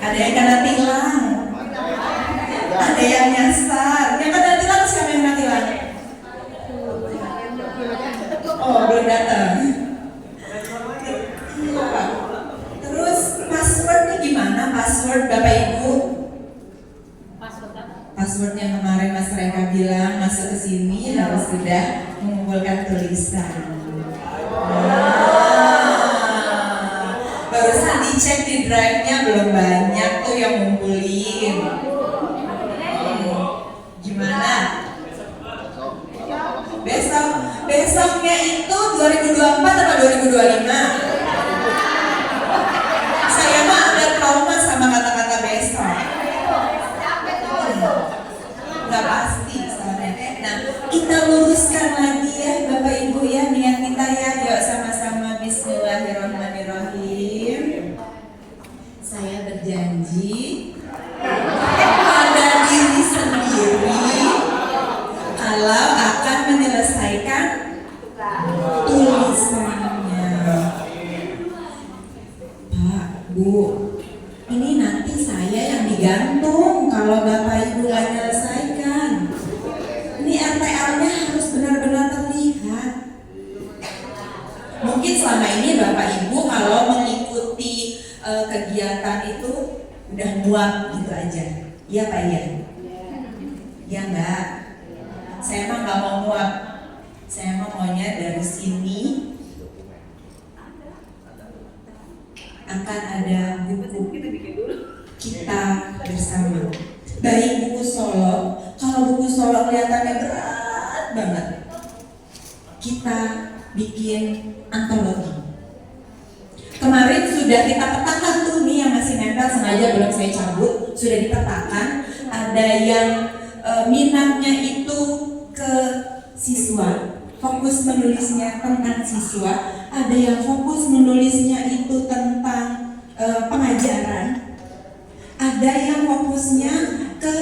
Ada yang kena tilang, ada yang nyasar. Yang kena tilang siapa yang kena tilang? Oh, belum datang. Terus passwordnya gimana? Password Bapak Ibu? Passwordnya kemarin Mas Reka bilang masuk ke sini harus sudah mengumpulkan tulisan. Barusan dicek di drive-nya belum banyak tuh yang ngumpulin. Gimana? Besoknya itu 2024 atau 2025? Saya mah ada trauma sama kata-kata besok. Nggak pasti soalnya. Nah, kita luruskan lagi ya Bapak Ibu ya, niat kita ya. Yuk sama-sama Bismillahirrahmanirrahim. Saya berjanji pada diri sendiri kalau akan menyelesaikan tulisannya. Pak, Bu, ini nanti saya yang digantung kalau Bapak Ibu nggak menyelesaikan. Ini RTL-nya harus benar-benar terlihat. Mungkin selama ini Bapak Ibu kalau mengikuti kegiatan itu udah muak gitu aja. Iya Pak ya? Ya enggak? Saya mah nggak mau muak. Saya mah maunya dari sini akan ada buku kita bersama. Baik buku solo, kalau buku solo kelihatannya berat banget, kita bikin antologi. Kemarin sudah kita petakan tuh nih yang masih nempel, sengaja belum saya cabut, sudah dipetakan. Ada yang minatnya itu ke siswa, fokus menulisnya tentang siswa. Ada yang fokus menulisnya itu tentang pengajaran. Ada yang fokusnya ke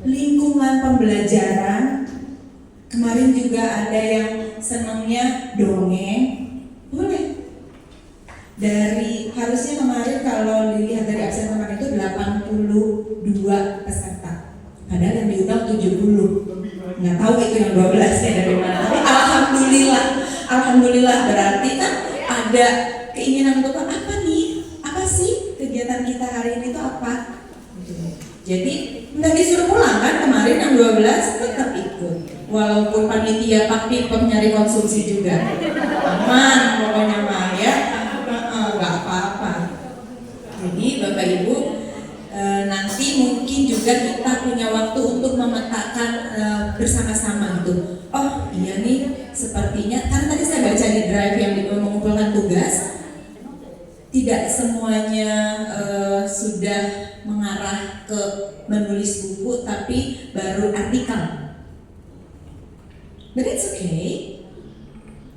lingkungan pembelajaran. Kemarin juga ada yang senangnya dongeng. Boleh. Dari harusnya kemarin kalau dilihat dari absen kemarin itu 82 peserta. Padahal yang diundang 70. Nggak tahu itu yang 12-nya dari mana. Tapi alhamdulillah berarti kan ada keinginan untuk apa nih? Apa sih kegiatan kita hari ini itu apa? Jadi nggak disuruh pulang kan kemarin yang 12 tetap ikut. Walaupun panitia tapi nyari konsumsi juga. Aman pokoknya mah ya. Nggak apa-apa. Jadi Bapak Ibu nanti mungkin juga kita punya waktu untuk memetakan bersama-sama gitu. Oh iya nih sepertinya kan tadi saya baca di drive yang mengumpulkan tugas, tidak semuanya sudah mengarah ke menulis buku tapi baru artikel. But it's okay.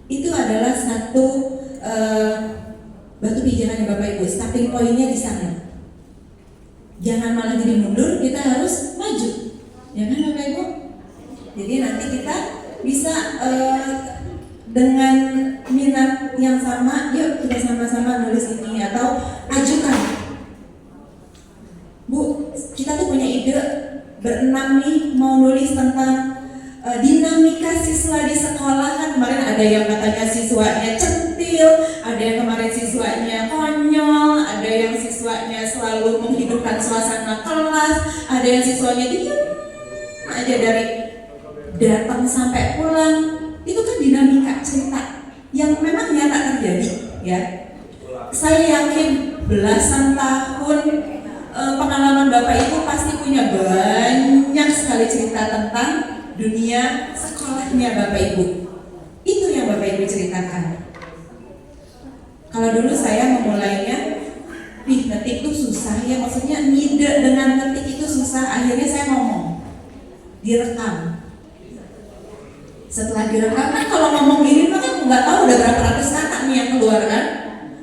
Itu adalah satu batu pijakan Bapak Ibu. Starting point-nya di sana. Jangan malah jadi mundur, kita harus maju. Ya kan Bapak Ibu? Jadi nanti kita bisa dengan minat yang sama, yuk kita sama-sama nulis ini atau ajukan. Bu, kita tuh punya ide berenam nih mau nulis tentang dinamika siswa di sekolah. Kan kemarin ada yang katanya siswanya centil, ada yang kemarin siswanya konyol, ada yang siswanya selalu menghidupkan suasana kelas, ada yang siswanya diam aja dari datang sampai pulang. Itu kan dinamika cerita yang memang nyata terjadi ya. Saya yakin belasan tahun pengalaman Bapak Ibu pasti punya banyak sekali cerita tentang dunia sekolahnya Bapak Ibu. Itu yang Bapak Ibu ceritakan. Kalau dulu saya memulainya, ngetik itu susah ya, maksudnya ngide dengan ngetik itu susah. Akhirnya saya ngomong, direkam. Setelah direkam kan kalau ngomong gini kan nggak tahu udah berapa ratus kata nih yang keluar kan.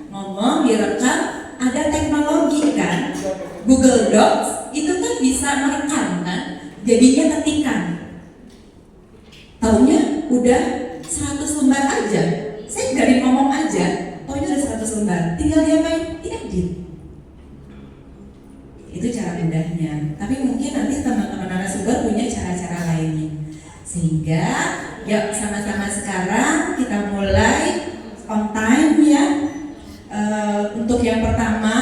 Ngomong, direkam, ada teknologi kan. Google Docs itu kan bisa merekam kan, jadinya ketikan. Taunya udah 100 lembar aja. Saya dari ngomong aja, taunya udah 100 lembar. Tinggal dia main diedit. Yuk sama-sama sekarang kita mulai on time ya. Untuk yang pertama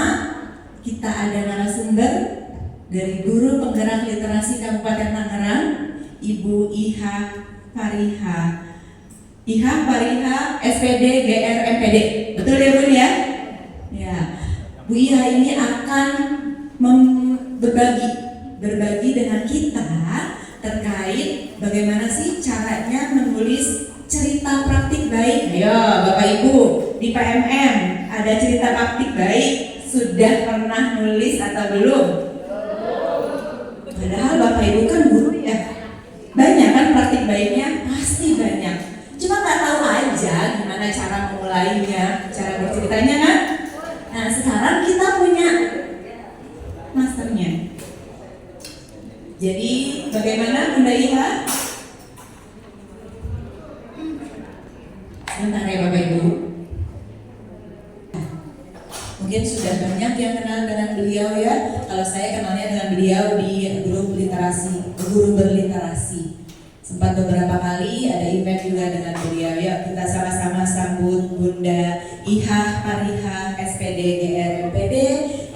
kita ada narasumber dari Guru Penggerak Literasi Kabupaten Tangerang, Ibu Iha Fariha. Iha Fariha, SPD GR MPD. Betul ya Bu ya? Ya. Bu Iha ini akan berbagi dengan kita terkait bagaimana sih caranya menulis cerita praktik baik. Ayo Bapak Ibu di PMM ada cerita praktik baik, sudah pernah nulis atau belum? Padahal Bapak Ibu kan guru ya, banyak kan praktik baiknya? Pasti banyak, cuma nggak tahu aja gimana cara memulainya, cara berceritanya kan? Nah sekarang kita punya masternya. Jadi bagaimana Bunda Iha? Sebentar ya Bapak Ibu. Mungkin sudah banyak yang kenal dengan beliau ya. Kalau saya kenalnya dengan beliau di grup literasi, guru berliterasi. Sempat beberapa kali ada event juga dengan beliau. Yuk kita sama-sama sambut Bunda Iha Fariha SPD GR MPD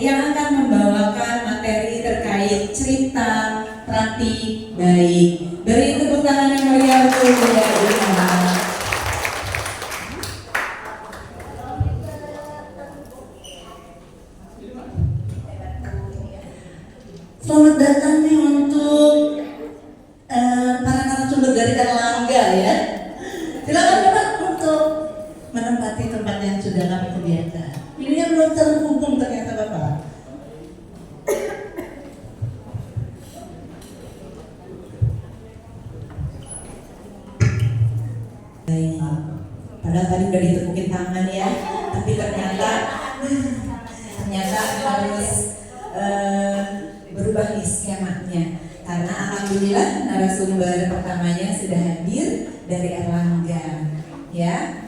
yang akan membawakan materi terkait cerita praktik baik. Beri tepuk tangan yang meriah untuk Bunda Iha. Selamat datang nih untuk para narasumber dari Erlangga ya. Silakan Bapak untuk menempati tempat yang sudah kami sediakan. Ini yang belum terhubung ternyata Bapak. Padahal tadi udah ditepukin tangan ya, tapi ternyata harus berubah nih skemanya. Karena alhamdulillah narasumber pertamanya sudah hadir dari Erlangga, ya.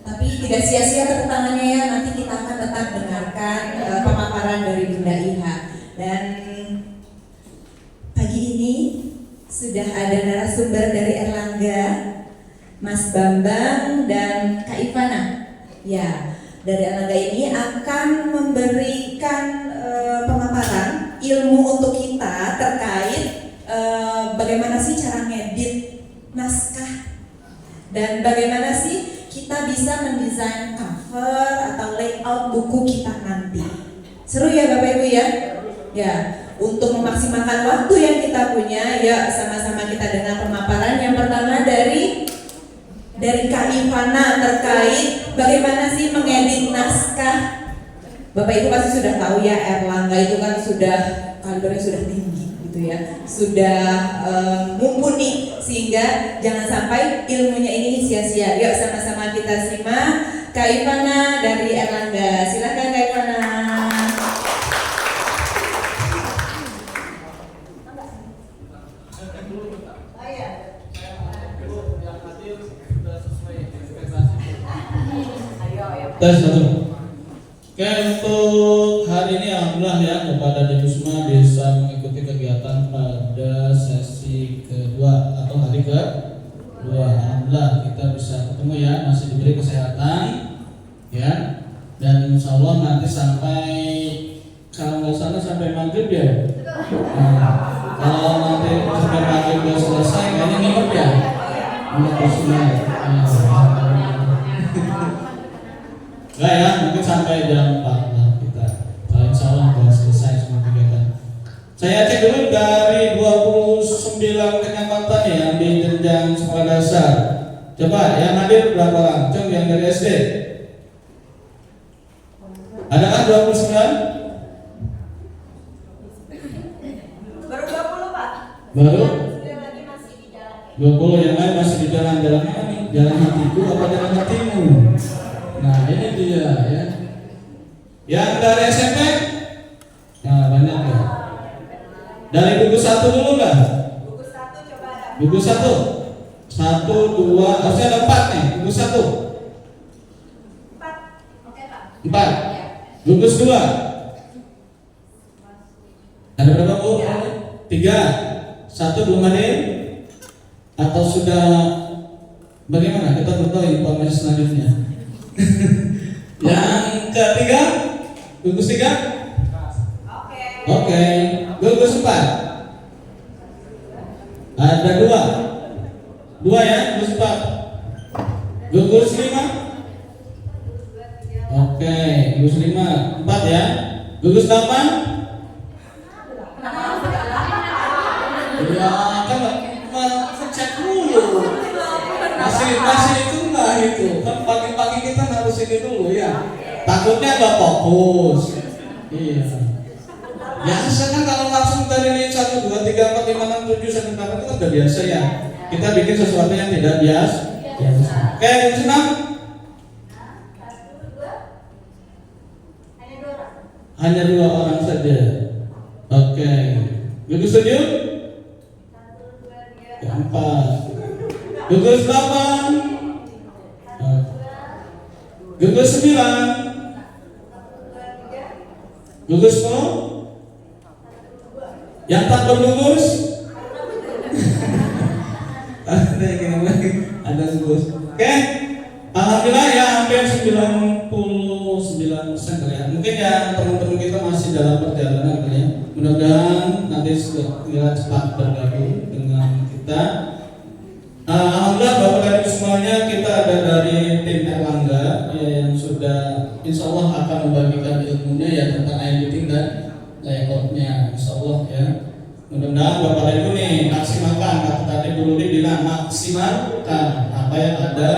Tapi tidak sia-sia tepuk tangannya ya. Nanti kita akan tetap dengarkan pemaparan dari Bunda Iha. Dan pagi ini sudah ada narasumber dari Erlangga, Mas Bambang dan Kak Ivana. Ya, dari Erlangga ini akan memberikan pemaparan ilmu untuk kita terkait bagaimana sih cara ngedit naskah dan bagaimana sih kita bisa mendesain cover atau layout buku kita nanti. Seru ya Bapak Ibu ya? Ya, untuk memaksimalkan waktu yang kita punya, ya sama-sama kita dengar pemaparan yang pertama dari Kak Ivana terkait bagaimana sih mengedit naskah. Bapak Ibu pasti sudah tahu ya, Erlangga itu kan sudah kalibernya sudah tinggi gitu ya, sudah mumpuni, sehingga jangan sampai ilmunya ini sia-sia. Yuk sama-sama kita simak Kak Ivana dari Erlangga. Silakan Kak Ivana. Tes satu. Oke, untuk hari ini alhamdulillah ya kepada Dewi semua bisa mengikuti kegiatan pada sesi kedua atau hari kedua. Alhamdulillah kita bisa ketemu ya, masih diberi kesehatan ya, dan insya Allah nanti sampai kalau nggak salah sampai maghrib ya. Nah, kalau nanti sampai maghrib udah selesai kayaknya nginep ya. Nginep semua. Enggak ya, mungkin sampai jam 4 lah kita. Insya Allah sudah selesai semua kegiatan. Saya cek dulu dari 29 kecamatan yang di jenjang sekolah dasar. Coba yang hadir berapa orang? Cung yang dari SD. Adakah 29? Baru 20 Pak. Baru? Yang lagi masih di jalan. 20 yang lain masih di jalan-jalan ini. Jalan hatiku apa jalan hatimu? Nah ini dia ya. Yang dari SMP? Nah banyak ya. Dari buku 1 dulu nggak? Buku 1 coba ada. Buku 1 1, 2, harusnya ada 4 nih. Buku 1 4. Oke Pak. 4. Buku 2 ada berapa Bu? 3. 1 belum hadir? Atau sudah Bagaimana? Kita beritahu informasi selanjutnya. Yang ketiga, gugus 3. Oke. Gugus 4. Ada 2 ya, gugus 4. Gugus 5. Oke, gugus 5, 4 ya. Gugus 8. Ya, kan cek dulu. Masih itu enggak itu. Kan pagi-pagi kita harus ini dulu ya. Takutnya enggak fokus. Iya. Biasa kan kalau langsung dari 1, 2, 3, 4, 5, 6, 7 sampai 8 itu kan udah biasa ya. Kita bikin sesuatu yang tidak biasa. Oke, senang? Hanya 2 orang saja. Oke. Gugus 7? 4. Gugus 8. Gugus 9. Gugus 10. Yang tak bergugus? Ada gugus. Oke. Alhamdulillah ya, hampir 99% kali ya. Mungkin ya teman-teman kita masih dalam perjalanan kali ya. Mudah-mudahan nanti segera cepat bergabung dengan kita. Alhamdulillah Bapak dan Ibu semuanya, kita ada dari tim Erlangga ya, yang sudah insya Allah akan membagikan ilmunya ya tentang editing dan layoutnya, insya Allah ya. Mudah-mudahan Bapak dan Ibu nih maksimalkan, kata tadi dulu dibilang maksimalkan apa yang ada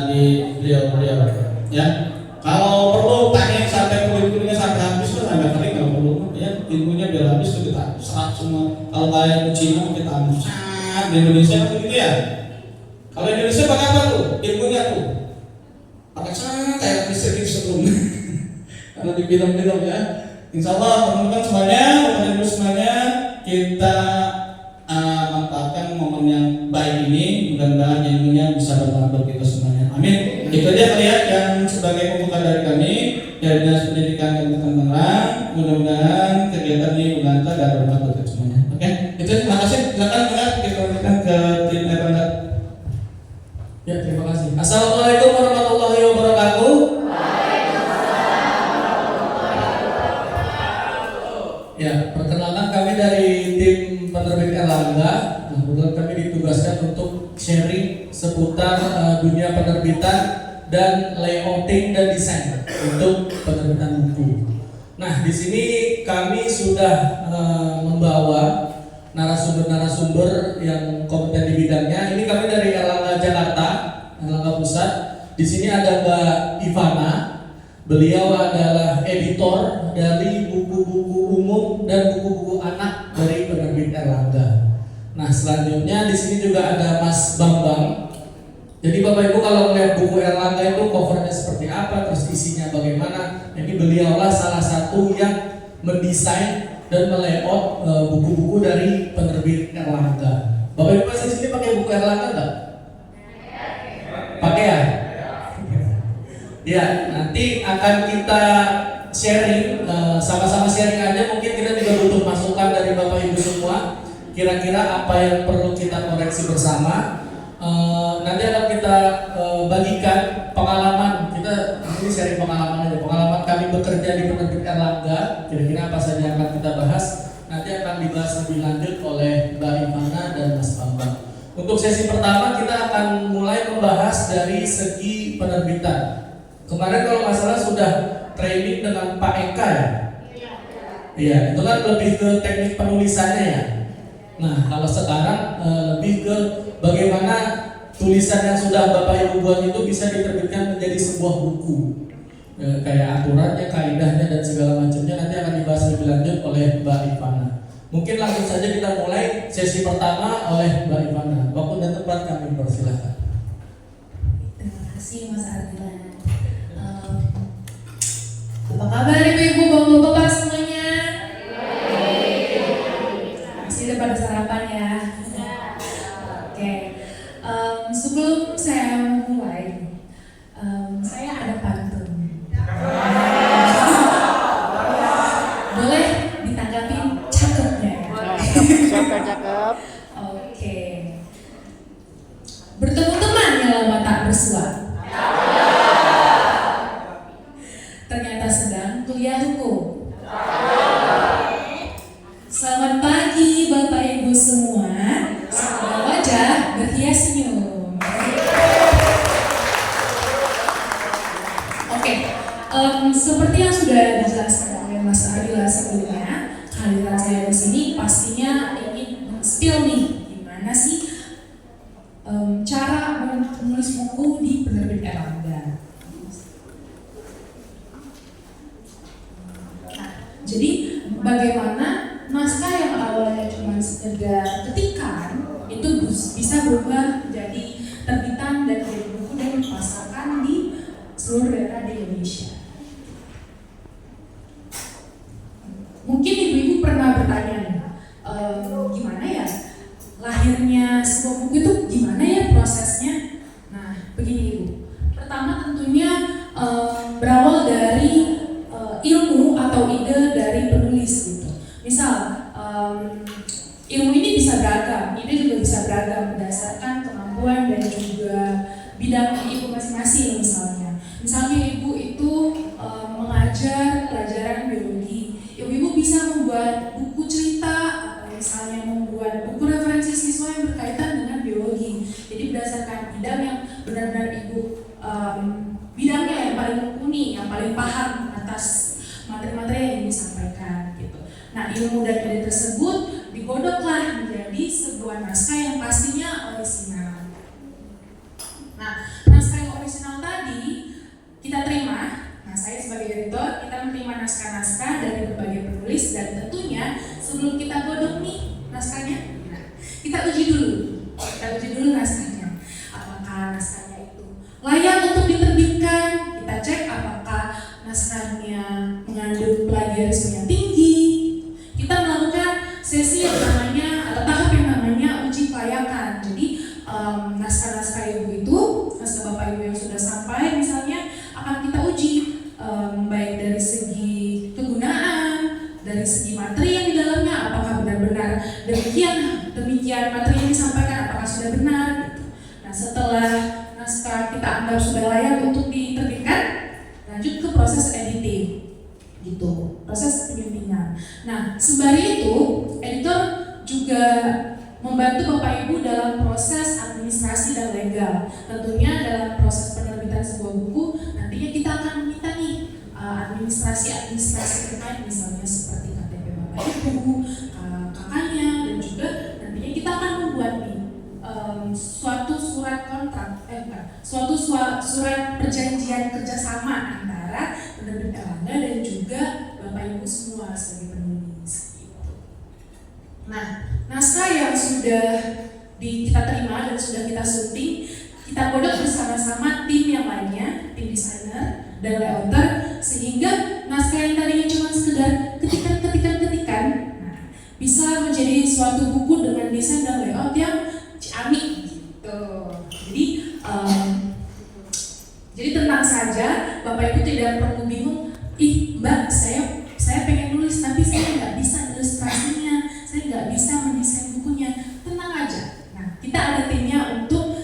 di beliau-beliau ya. Kalau perlu tanya sampai kulit-kulitnya sampai habis tuh ada kali, kalau perlu ya ilmunya biar habis tuh kita serap semua. Kalau kayak Cina kita di Indonesia tuh gitu ya. Kalau Indonesia pakai apa tuh? Ilmunya tuh pakai sangat kayak listrik sebelum karena di film-film ya. Insya Allah teman-teman semuanya, teman-teman semuanya kita manfaatkan momen yang baik ini. Mudah-mudahan ilmunya bisa bermanfaat kita semuanya. Amin. Itu aja kali ya yang sebagai pembuka dari kami dari Dinas Pendidikan Kabupaten Tangerang. Mudah-mudahan kegiatan ini bermanfaat dan bermanfaat buat kita semuanya. Oke, itu terima kasih. Silakan kita lanjutkan ke tim Erlangga. Ya, terima kasih. Assalamualaikum warahmatullahi wabarakatuh. Ya, perkenalkan kami dari tim penerbit Erlangga. Kebetulan kami ditugaskan untuk sharing seputar dunia penerbitan dan layouting dan desain untuk penerbitan buku. Nah, di sini kami sudah membawa narasumber-narasumber yang kompeten di bidangnya. Ini kami dari Erlangga Jakarta, Erlangga Pusat. Di sini ada Mbak Ivana. Beliau adalah editor dari buku-buku umum dan buku-buku anak dari penerbit Erlangga. Nah, selanjutnya di sini juga ada Mas Bambang. Jadi Bapak Ibu kalau melihat buku Erlangga itu covernya seperti apa, terus isinya bagaimana. Ini beliaulah salah satu yang mendesain dan melayout buku-buku dari penerbit Erlangga. Bapak Ibu masih di sini pakai buku Erlangga enggak? Pakai ya? Ya, nanti akan kita sharing, sama-sama sharing aja. Mungkin kita juga butuh masukan dari Bapak Ibu semua. Kira-kira apa yang perlu kita koreksi bersama. Nanti akan kita bagikan pengalaman. Kita ini sharing pengalaman aja. Pengalaman kami bekerja di penerbit Erlangga. Kira-kira apa saja yang akan kita bahas. Nanti akan dibahas lebih lanjut oleh Mbak Ivana dan Mas Bambang. Untuk sesi pertama kita akan mulai membahas dari segi penerbitan. Kemarin kalau nggak salah sudah training dengan Pak Eka ya? Iya, itu kan lebih ke teknik penulisannya ya. Nah, kalau sekarang lebih ke bagaimana tulisan yang sudah Bapak Ibu buat itu bisa diterbitkan menjadi sebuah buku. Kayak aturannya, kaidahnya dan segala macamnya nanti akan dibahas lebih lanjut oleh Mbak Ivana. Mungkin langsung saja kita mulai sesi pertama oleh Mbak Ivana. Waktu dan tempat kami persilahkan. Terima kasih Mas Ardian. Apa kabar Ibu-ibu, Bapak-bapak semuanya? Masih udah pada sarapan ya? Oke. Sebelum saya mulai, saya ada pantun. Boleh ditanggapi cakepnya? Cakep. Oke. Bertemu teman mahasiswa? Ternyata sedang kuliah hukum. Selamat pagi Bapak Ibu semua. Semoga wajah berhias senyum. Oke, seperti yang sudah dijelaskan oleh Mas Adila sebelumnya, kehadiran saya di sini pastinya ingin spill nih, gimana sih cara menulis buku di penerbit Erlangga. Nah, jadi bagaimana naskah yang awalnya cuma sekedar ketikan itu bisa berubah menjadi terbitan dan jadi buku dan dipasarkan di seluruh daerah di Indonesia. Mungkin ibu-ibu pernah bertanya nih, gimana ya lahirnya sebuah buku itu, gimana ya prosesnya? Nah, begini ibu. Pertama tentunya berawal dari ilmu atau ide dari penulis gitu. Misal ilmu ini bisa beragam, ide juga bisa beragam berdasarkan kemampuan dan juga bidang ibu masing-masing misalnya. Misalnya ibu itu mengajar pelajaran biologi, ibu bisa membuat buku cerita atau misalnya membuat buku referensi siswa yang berkaitan dengan biologi. Jadi berdasarkan bidang yang benar-benar ibu bidangnya yang paling mumpuni, yang paling paham atas materi-materi yang disampaikan gitu. Nah, ilmu dan ide tersebut digodoklah menjadi sebuah naskah yang pastinya orisinal. Nah, naskah yang orisinal tadi kita terima. Nah, saya sebagai editor, kita menerima naskah-naskah dari berbagai penulis dan tentunya sebelum kita godok nih naskahnya, nah, kita uji dulu naskahnya. Apakah naskahnya itu layak untuk diterbitkan? Kita cek apakah naskahnya mengandung plagiarisme yang tinggi. Kita melakukan sesi yang namanya atau tahap yang namanya uji kelayakan. Jadi naskah-naskah ibu itu, naskah bapak ibu yang sudah sampai misalnya akan kita uji baik dari segi kegunaan, dari segi materi yang di dalamnya, apakah benar-benar demikian materi yang disampaikan, apakah sudah benar gitu. Nah, setelah naskah kita anggap sudah layak untuk diterbitkan, lanjut ke proses editing gitu, proses penyuntingan. Nah, sembari itu editor juga membantu Bapak Ibu dalam proses administrasi dan legal. Tentunya dalam proses penerbitan sebuah buku, nantinya kita akan meminta nih administrasi terkait misalnya seperti KTP Bapak Ibu, kakaknya, dan juga nantinya kita akan membuat nih suatu surat kontrak, surat perjanjian kerjasama antara penerbit Erlangga dan juga Bapak Ibu semua sebagai penulis. Nah, naskah yang sudah kita terima dan sudah kita syuting, kita godok bersama-sama tim yang lainnya, tim desainer dan layouter, sehingga naskah yang tadinya cuma sekedar ketikan, nah, bisa menjadi suatu buku dengan desain dan layout yang ciamik gitu. Jadi tenang saja, Bapak Ibu tidak perlu bingung, Mbak, saya pengen nulis tapi saya nggak bisa ilustrasinya, saya nggak bisa mendesain bukunya. Tenang aja. Nah, kita ada timnya untuk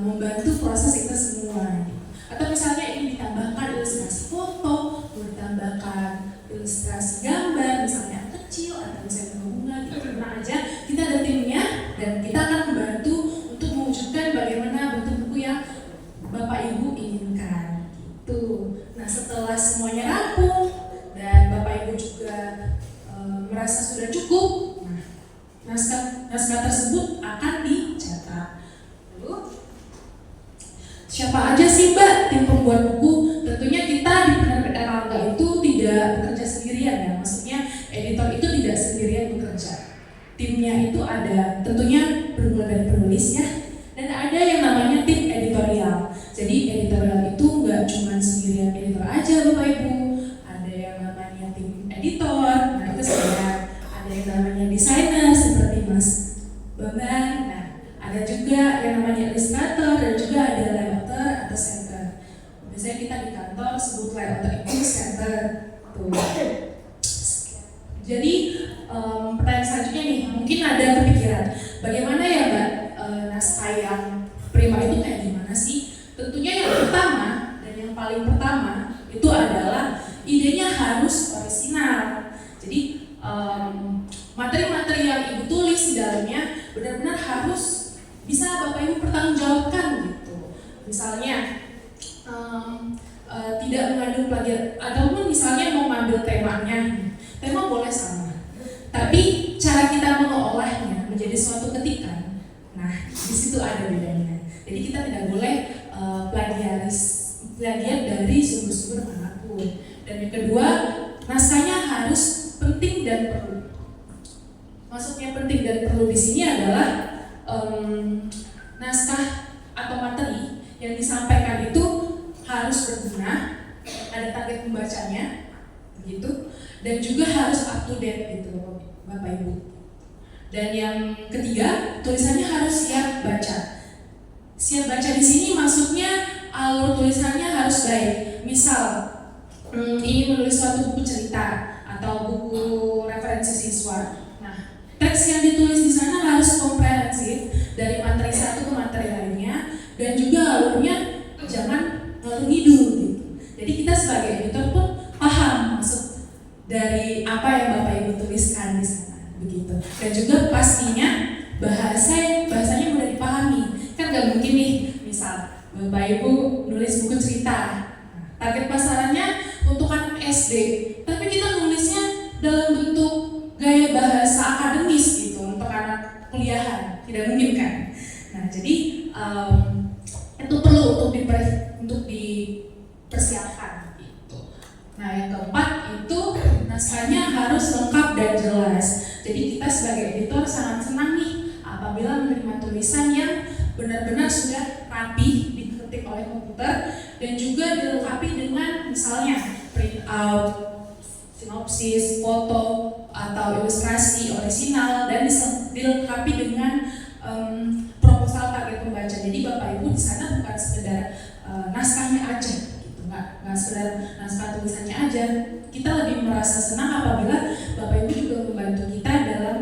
membantu proses itu semua. Atau misalnya ingin ditambahkan ilustrasi foto, mau ditambahkan ilustrasi gambar, misalnya kecil atau misalnya bunga, gitu. Tenang aja, kita ada timnya dan kita akan membantu untuk mewujudkan bagaimana bentuk buku yang Bapak Ibu inginkan. Gitu. Nah, setelah semuanya rampung dan Bapak Ibu juga merasa sudah cukup, nah, naskah tersebut akan dicetak. Lalu, siapa aja sih Mbak tim pembuat buku? Tentunya kita di penerbit Erlangga itu tidak bekerja sendirian ya, maksudnya editor itu tidak sendirian bekerja. Timnya itu ada, tentunya bermula dari penulisnya, dan ada yang namanya tim editorial. Jadi editorial itu nggak cuma sendirian editor aja Bapak Ibu, ada yang namanya tim editor, nah itu saya, ada yang namanya desainer seperti Mas Bambang, nah ada juga yang namanya ilustrator dan juga ada layouter atau center. Biasanya kita di kantor sebut layouter itu center. Tuh. Jadi pertanyaan selanjutnya nih, mungkin ada kepikiran, bagaimana ya Mbak naskah yang prima itu kayak gimana sih? benar-benar harus bisa Bapak Ibu pertanggungjawabkan gitu. Misalnya tidak mengandung plagiat, ataupun misalnya mau ngambil temanya, tema boleh sama, tapi cara kita mengolahnya menjadi suatu ketikan, nah di situ ada bedanya. Jadi kita tidak boleh plagiat dari sumber-sumber manapun. Dan yang kedua, naskahnya harus penting dan perlu. Maksudnya penting dan perlu di sini adalah naskah atau materi yang disampaikan itu harus berguna, ada target pembacanya, begitu, dan juga harus up to date gitu, Bapak Ibu. Dan yang ketiga, tulisannya harus siap baca. Siap baca di sini maksudnya alur tulisannya harus baik. Misal ingin menulis suatu buku cerita atau buku referensi siswa. Nah, teks yang ditulis di sana harus komprehensif dari materi satu ke materi lainnya, dan juga alurnya jangan ngalur ngidul gitu. Jadi kita sebagai editor pun paham maksud dari apa yang Bapak Ibu tuliskan di sana, begitu. Dan juga pastinya bahasanya mudah dipahami. Kan nggak mungkin nih, misal Bapak Ibu nulis buku cerita, target pasarannya untuk anak SD, tapi kita nulisnya dalam bentuk gaya bahasa akademis gitu untuk anak kuliahan, tidak mungkin kan? Nah, jadi itu perlu untuk dipersiapkan gitu. Nah, yang keempat itu naskahnya harus lengkap dan jelas. Jadi kita sebagai editor sangat senang nih apabila menerima tulisan yang benar-benar sudah rapi diketik oleh komputer dan juga dilengkapi dengan misalnya print out, sinopsis, foto atau ilustrasi orisinal, dan dilengkapi dengan proposal target pembaca. Jadi Bapak Ibu di sana bukan sekedar naskahnya aja, gitu, nggak sekedar naskah tulisannya aja. Kita lebih merasa senang apabila Bapak Ibu juga membantu kita dalam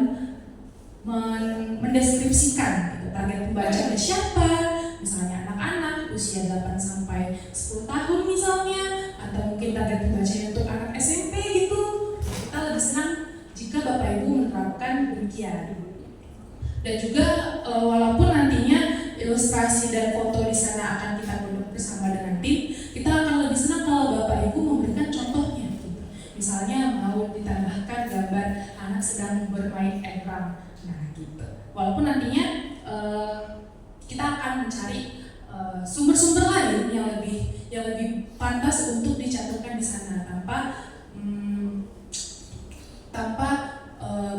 mendeskripsikan gitu, target pembacanya siapa, misalnya anak-anak usia 8 sampai 10 tahun misalnya, atau mungkin target pembacanya untuk anak SMP gitu. Kita lebih senang jika Bapak Ibu menerapkan demikian. Dan juga walaupun nantinya ilustrasi dan foto di sana akan kita buat bersama dengan tim, kita akan lebih senang kalau Bapak Ibu memberikan contohnya. Misalnya mau ditambahkan gambar anak sedang bermain egrang, nah gitu. Walaupun nantinya kita akan mencari sumber-sumber lain yang lebih pantas untuk dicantumkan di sana tanpa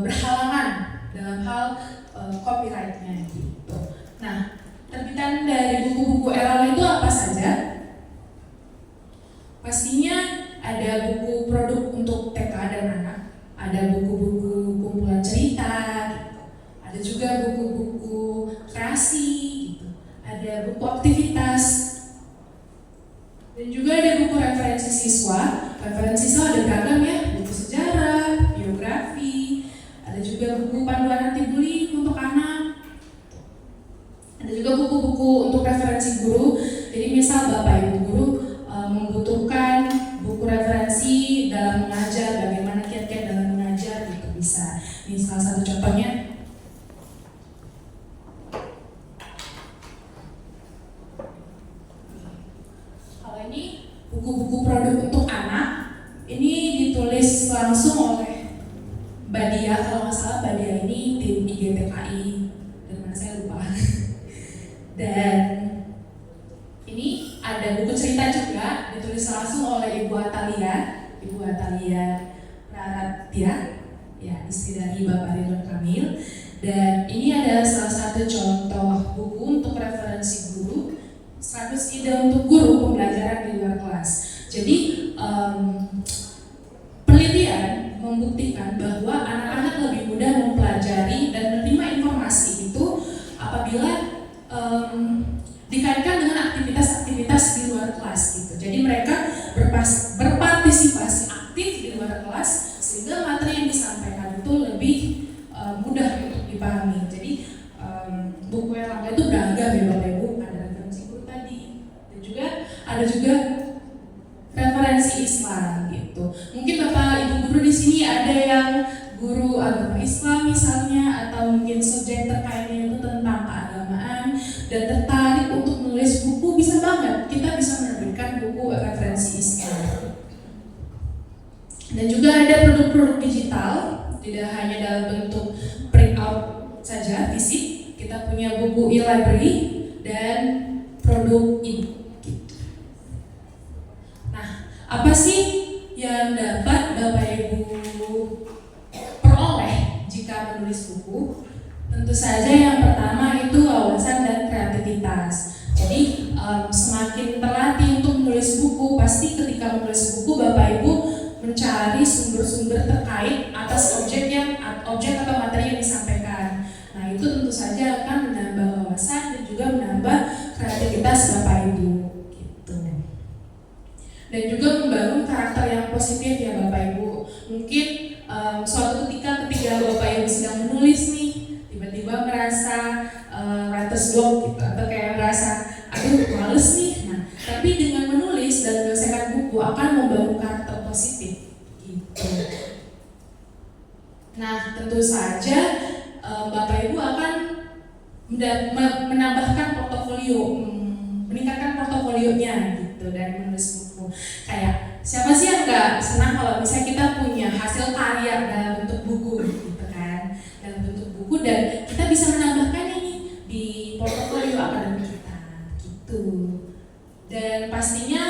berhalangan dalam hal copyrightnya gitu. Nah, terbitan dari buku-buku Erala itu apa saja? Pastinya ada buku produk untuk TK dan anak, ada buku-buku kumpulan cerita, gitu. Ada juga buku-buku kreasi, gitu. Ada buku aktivitas, dan juga ada buku referensi siswa. Referensi siswa ada beragam ya, buku sejarah, biografi, ada juga buku panduan anti bullying untuk anak. Ada juga buku-buku untuk referensi guru. Jadi misal Bapak Ibu guru membutuhkan buku referensi dalam mengajar, bagaimana kiat-kiat dalam mengajar gitu bisa. Ini salah satu contohnya. Kalau ini buku-buku produk untuk anak, ini ditulis langsung oleh Mbak Dia, kalau nggak salah Mbak Dia ini tim IGTKI, dan mana saya lupa. Dan ini ada buku cerita juga ditulis langsung oleh Ibu Atalia Raratya, ya istri dari Bapak Ridwan Kamil. Dan ini adalah salah satu contoh buku untuk referensi guru, 100 ide untuk guru pembelajaran di luar kelas. Jadi penelitian membuktikan bahwa anak-anak lebih mudah mempelajari dan menerima informasi itu apabila dikaitkan dengan aktivitas-aktivitas di luar kelas gitu. Jadi mereka berpartisipasi aktif di luar kelas sehingga materi yang disampaikan itu lebih mudah untuk dipahami. Jadi buku Erlangga itu beragam ya Bapak Ibu, ada referensi guru tadi, dan juga ada referensi Islam gitu. Mungkin Bapak Ibu guru di sini ada yang guru agama Islam misalnya, atau mungkin subjek terkaitnya itu tentang keagamaan dan tertarik untuk menulis buku, bisa banget kita bisa menerbitkan buku referensi Islam. Dan juga ada produk-produk digital, tidak hanya dalam bentuk print out saja fisik, kita punya buku e-library dan produk e-book. Nah, apa sih yang dapat Bapak Ibu peroleh jika menulis buku? Tentu saja yang pertama itu wawasan dan kreativitas. Jadi semakin terlatih untuk menulis buku, pasti ketika menulis buku Bapak Ibu mencari sumber-sumber terkait atas objek atau materi yang disampaikan. Nah, itu tentu saja akan menambah wawasan dan juga menambah kreativitas Bapak Ibu gitu. Dan juga membangun karakter yang positif ya Bapak Ibu. Mungkin suatu ketika Bapak Ibu sedang menulis nih, tiba-tiba merasa writer's block gitu, atau kayak merasa aduh males nih. Nah, tapi dengan menulis dan menyelesaikan buku akan membangun karakter positif gitu. Nah, tentu saja Bapak Ibu akan menambahkan portofolio, meningkatkan portofolionya gitu dari menulis buku. Kayak siapa sih yang nggak senang kalau misalnya kita punya hasil karya dalam bentuk buku gitu kan, dalam bentuk buku, dan kita bisa menambahkannya nih di portofolio akademik kita gitu. Dan pastinya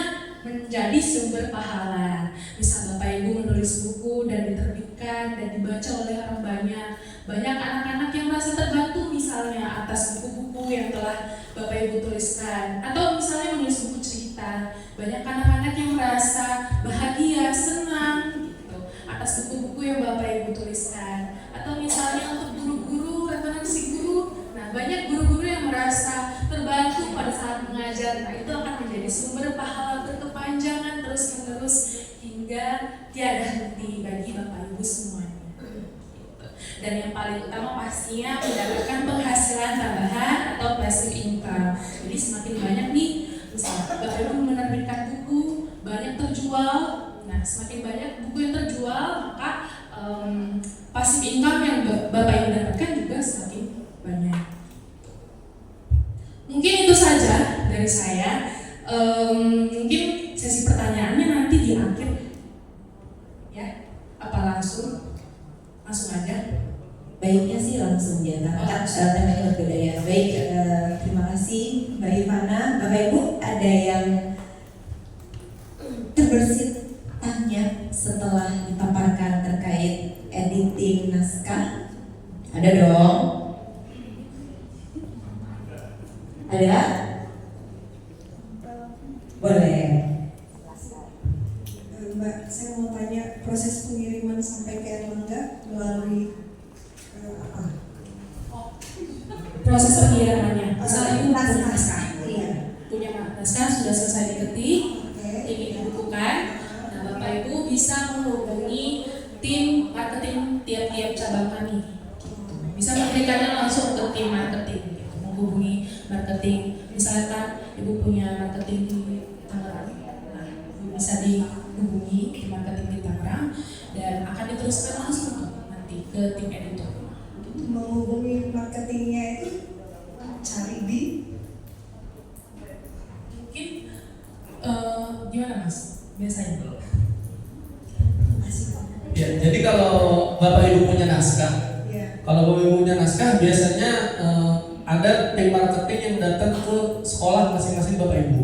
menjadi sumber pahala. Misal Bapak Ibu menulis buku dan diterbitkan dan dibaca oleh orang banyak anak-anak yang merasa terbantu misalnya atas buku-buku yang telah Bapak Ibu tuliskan, atau misalnya menulis buku cerita, banyak anak-anak yang merasa bahagia, senang gitu atas buku-buku yang Bapak Ibu tuliskan. Atau misalnya untuk guru-guru, referensi guru, nah banyak guru-guru yang merasa terbantu pada saat mengajar. Nah, itu akan menjadi sumber pahala berkepanjangan terus-menerus hingga tiada henti bagi Bapak Ibu semuanya. Dan yang paling utama pastinya mendapatkan penghasilan tambahan atau passive income. Jadi semakin banyak nih, misalnya Bapak Ibu menerbitkan buku, banyak terjual. Nah, semakin banyak buku yang terjual, maka passive income yang Bapak Ibu dapatkan juga semakin banyak. Mungkin itu saja dari saya. Mungkin sesi pertanyaannya nanti di akhir, ya? Apa langsung aja? Baiknya sih langsung ya, karena temanya berbeda ya. Baik, terima kasih Mbak Ivana. Bapak Ibu, ada yang terbersit tanya setelah dipaparkan terkait editing naskah? Ada dong? Ada? Boleh. Mbak, saya mau tanya proses pengiriman sampai ke Erlangga melalui apa? Proses pengirimannya, misalnya Ibu punya naskah, Iya. punya naskah sudah selesai diketik, Oke. ingin dibukukan. Nah, Bapak Ibu bisa menghubungi tim marketing tiap-tiap cabang kami. Bisa memberikannya langsung ke tim marketing, gitu. Menghubungi marketing. Misalkan Ibu punya marketing di Tangerang, nah Ibu bisa dihubungi tim marketing di Tangerang dan akan diteruskan langsung nanti ke tim editor. Menghubungi marketingnya itu cari di Mungkin gimana Mas biasanya? Ya, jadi kalau Bapak Ibu punya naskah, ya. kalau Bapak Ibu punya naskah biasanya ada tim marketing yang datang ke sekolah masing-masing Bapak Ibu.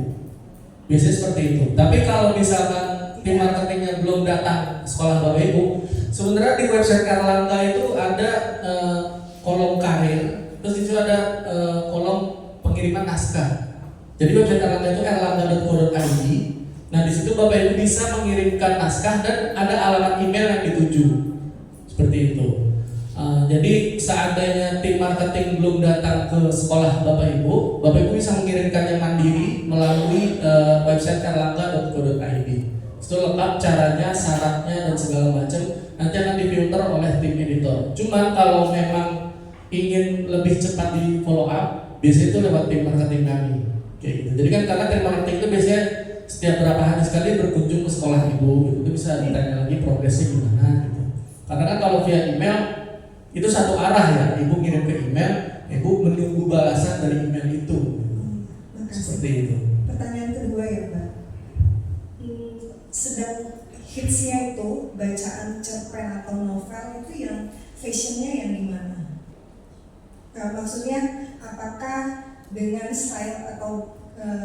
Biasanya seperti itu. Tapi kalau misalkan tim marketingnya belum datang ke sekolah Bapak Ibu, sebenarnya di website Erlangga itu ada kolom karir, terus itu ada kolom pengiriman naskah. Jadi website Erlangga itu erlangga.co.id. Nah, di situ Bapak Ibu bisa mengirimkan naskah dan ada alamat email yang dituju. Seperti itu. Jadi seandainya tim marketing belum datang ke sekolah Bapak Ibu bisa mengirimkannya mandiri melalui website erlangga.co.id. Itu lengkap caranya, syaratnya dan segala macam. Nanti akan difilter oleh tim editor. Cuma kalau memang ingin lebih cepat di follow up, biasanya itu lewat tim marketing kami. Kayak gitu. Jadi kan karena tim marketing itu biasanya setiap berapa hari sekali berkunjung ke sekolah Ibu, gitu. Itu bisa ditanya lagi progresnya gimana gitu. Karena kan kalau via email itu satu arah ya, ibu ngirim ke email, ibu menunggu balasan dari email itu. Makasih. Seperti itu. Pertanyaan kedua ya Mbak. Sedang hitsnya itu bacaan cerpen atau novel itu yang fashionnya yang gimana? Maksudnya apakah dengan style atau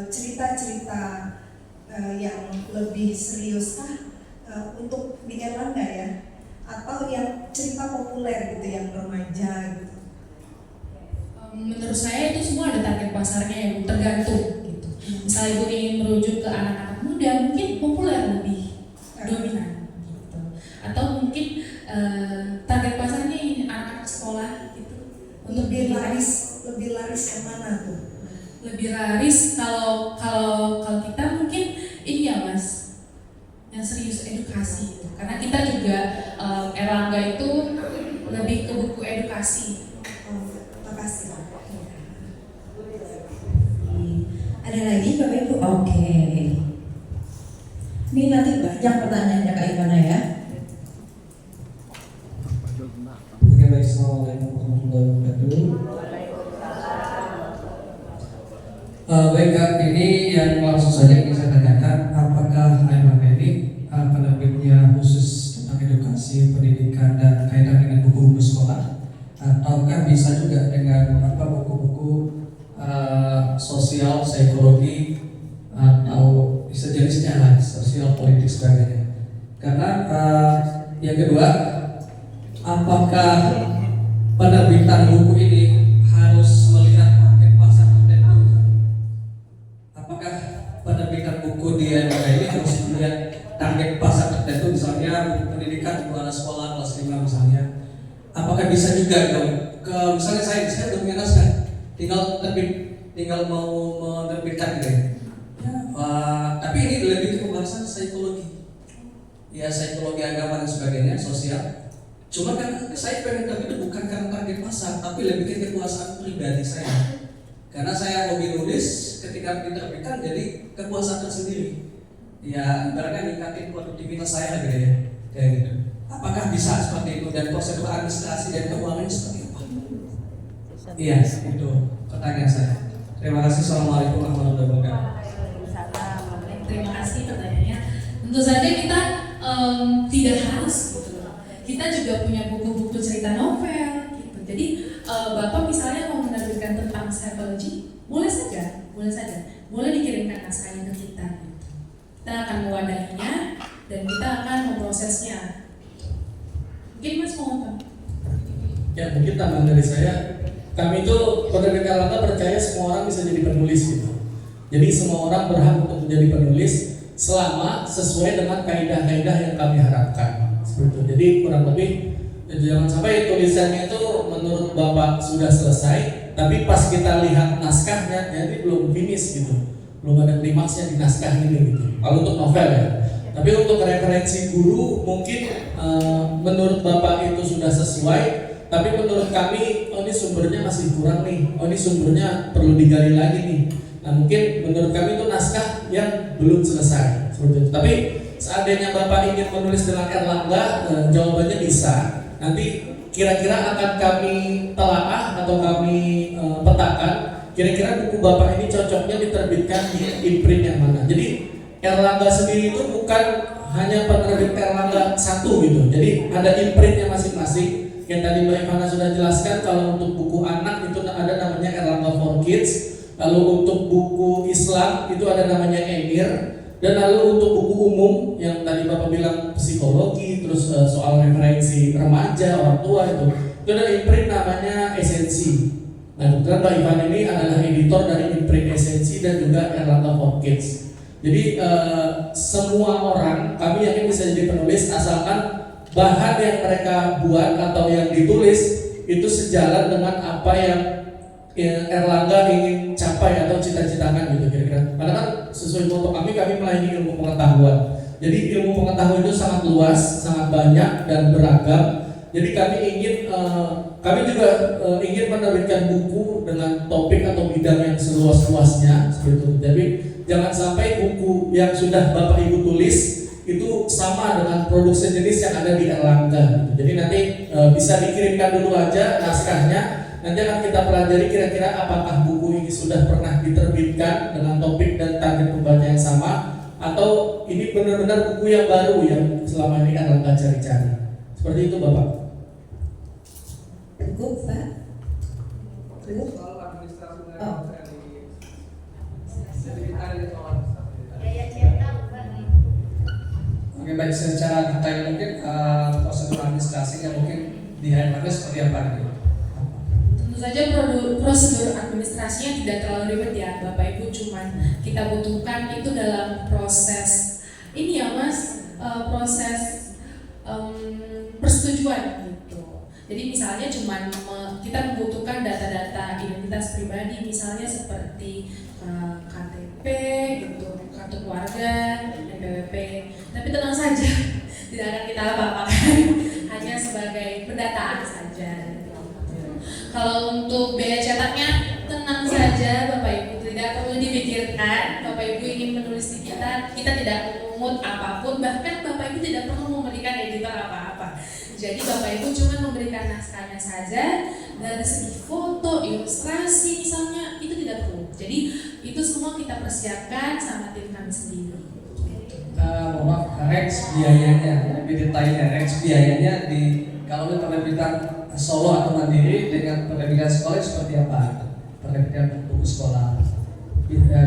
cerita-cerita yang lebih serius untuk di Erlangga ya? Atau yang cerita populer gitu, yang remaja gitu? Menurut saya itu semua ada target pasarnya yang tergantung gitu. Misalnya ibu ingin merujuk ke anak-anak muda, mungkin populer lebih dominan gitu. Atau mungkin target pasarnya ini anak-anak sekolah gitu. Untuk Lebih laris yang mana tuh? lebih laris kalau kita mungkin ini ya Mas, yang serius edukasi gitu. Karena kita juga Erlangga itu lebih ke buku edukasi. Makasih. Ada lagi Bapak Ibu? Oke. Ini nanti banyak pertanyaannya Kak Ivana ya. Oke, baik. Assalamualaikum warahmatullahi wabarakatuh. Baik Kak, ini yang langsung saja ingin saya tanyakan, apakah Erlangga ini penerbitnya khusus tentang edukasi, pendidikan, dan kaitan dengan buku-buku sekolah, ataukah bisa juga dengan buku-buku sosial, psikologi, atau sejenisnya lah, sosial, politik, sebagainya. Karena yang kedua, apakah penerbitan buku ini harus melihat market pasar tertentu? Apakah penerbitan buku di Erlangga ini harus melihat target pasar tertentu, misalnya buku pendidikan, buku anak sekolah kelas 5 misalnya? Apakah bisa juga dong? Misalnya saya belum punya naskah, tinggal mau menerbitkan gitu ya. Tapi ini lebih ke pembahasan psikologi, ya psikologi agama dan sebagainya, sosial. Cuma kan saya pengen terbit bukan karena target pasar, tapi lebih ke kepuasan pribadi saya. Karena saya hobi nulis, ketika diterbitkan jadi kepuasan tersendiri. Ya ibaratnya ningkatin produktivitas saya gitu ya, kayak gitu. Apakah bisa seperti itu, dan prosedur administrasi dan keuangan seperti apa? Iya, itu pertanyaan saya. Terima kasih. Assalamualaikum warahmatullahi wabarakatuh. Terima kasih pertanyaannya. Tentu saja kita tidak harus gitu. Kita juga punya buku-buku cerita novel gitu. Jadi Bapak misalnya mau menerbitkan tentang psikologi, boleh saja. Boleh dikirimkan naskahnya ke kita gitu. Kita akan mewadahinya dan kita akan memprosesnya. Mungkin Mas mau ngomong? Ya mungkin tambahan dari saya, kami itu penerbit Erlangga percaya semua orang bisa jadi penulis gitu. Jadi semua orang berhak untuk menjadi penulis selama sesuai dengan kaidah-kaidah yang kami harapkan. Seperti itu. Jadi kurang lebih jangan sampai tulisannya itu menurut Bapak sudah selesai, tapi pas kita lihat naskahnya jadi belum finish gitu, belum ada klimaksnya di naskah ini gitu. Kalau untuk novel ya. Tapi untuk referensi guru mungkin menurut Bapak itu sudah sesuai, tapi menurut kami ini sumbernya masih kurang nih. Ini sumbernya perlu digali lagi nih. Nah mungkin menurut kami itu naskah yang belum selesai seperti itu. Tapi seandainya Bapak ingin menulis dengan Erlangga, jawabannya bisa. Nanti kira-kira akan kami telaah atau kami petakan kira-kira buku Bapak ini cocoknya diterbitkan di imprint yang mana. Jadi Erlangga sendiri itu bukan hanya penerbit Erlangga satu gitu. Jadi ada imprintnya masing-masing. Yang tadi Mbak Ivana sudah jelaskan, kalau untuk buku anak itu ada namanya Erlangga for Kids. Lalu untuk buku Islam itu ada namanya Emir. Dan lalu untuk buku umum yang tadi Bapak bilang psikologi, terus soal referensi remaja, orang tua itu ada imprint namanya Esensi. Nah kebetulan Mbak Ivana ini adalah editor dari imprint Esensi dan juga Erlangga for Kids. Jadi semua orang kami yakin bisa jadi penulis asalkan bahan yang mereka buat atau yang ditulis itu sejalan dengan apa yang Erlangga ingin capai atau cita-citakan gitu kira-kira. Karena kan sesuai moto kami melayani ilmu pengetahuan. Jadi ilmu pengetahuan itu sangat luas, sangat banyak dan beragam. Jadi kami juga ingin menerbitkan buku dengan topik atau bidang yang seluas-luasnya seperti itu. Jadi jangan sampai buku yang sudah Bapak Ibu tulis itu sama dengan produk sejenis yang ada di Erlangga gitu. Jadi nanti bisa dikirimkan dulu aja naskahnya. Nanti akan kita pelajari kira-kira apakah buku ini sudah pernah diterbitkan dengan topik dan target pembaca yang sama, atau ini benar-benar buku yang baru yang selama ini Erlangga cari-cari. Seperti itu Bapak. Cukup, Pak. Cukup. Soal administrasi Oh. Oke, baik, secara detail mungkin prosedur administrasinya mungkin di Erlangga seperti apa nih? Tentu saja prosedur administrasinya tidak terlalu ribet ya Bapak Ibu, cuman kita butuhkan itu dalam proses ini ya Mas, proses persetujuan gitu. Jadi misalnya cuman kita membutuhkan data-data identitas pribadi, misalnya seperti KTP gitu, kartu keluarga, NPWP. Tapi tenang saja, tidak akan kita apa-apakan, hanya sebagai pendataan saja. Kalau untuk biaya cetaknya, tenang saja Bapak Ibu, tidak perlu dipikirkan. Bapak Ibu ingin menulis di kita tidak memungut apapun, bahkan Bapak Ibu tidak perlu memberikan editor apa-apa. Jadi Bapak Ibu cuma memberikan naskahnya saja. Dari segi foto, ilustrasi misalnya, itu tidak perlu. Jadi itu semua kita persiapkan sama tim kami sendiri. Maaf, Rex biayanya, lebih detailnya Rex biayanya di kalau penerbitan solo atau mandiri dengan penerbitan sekolah seperti apa? Penerbitan buku sekolah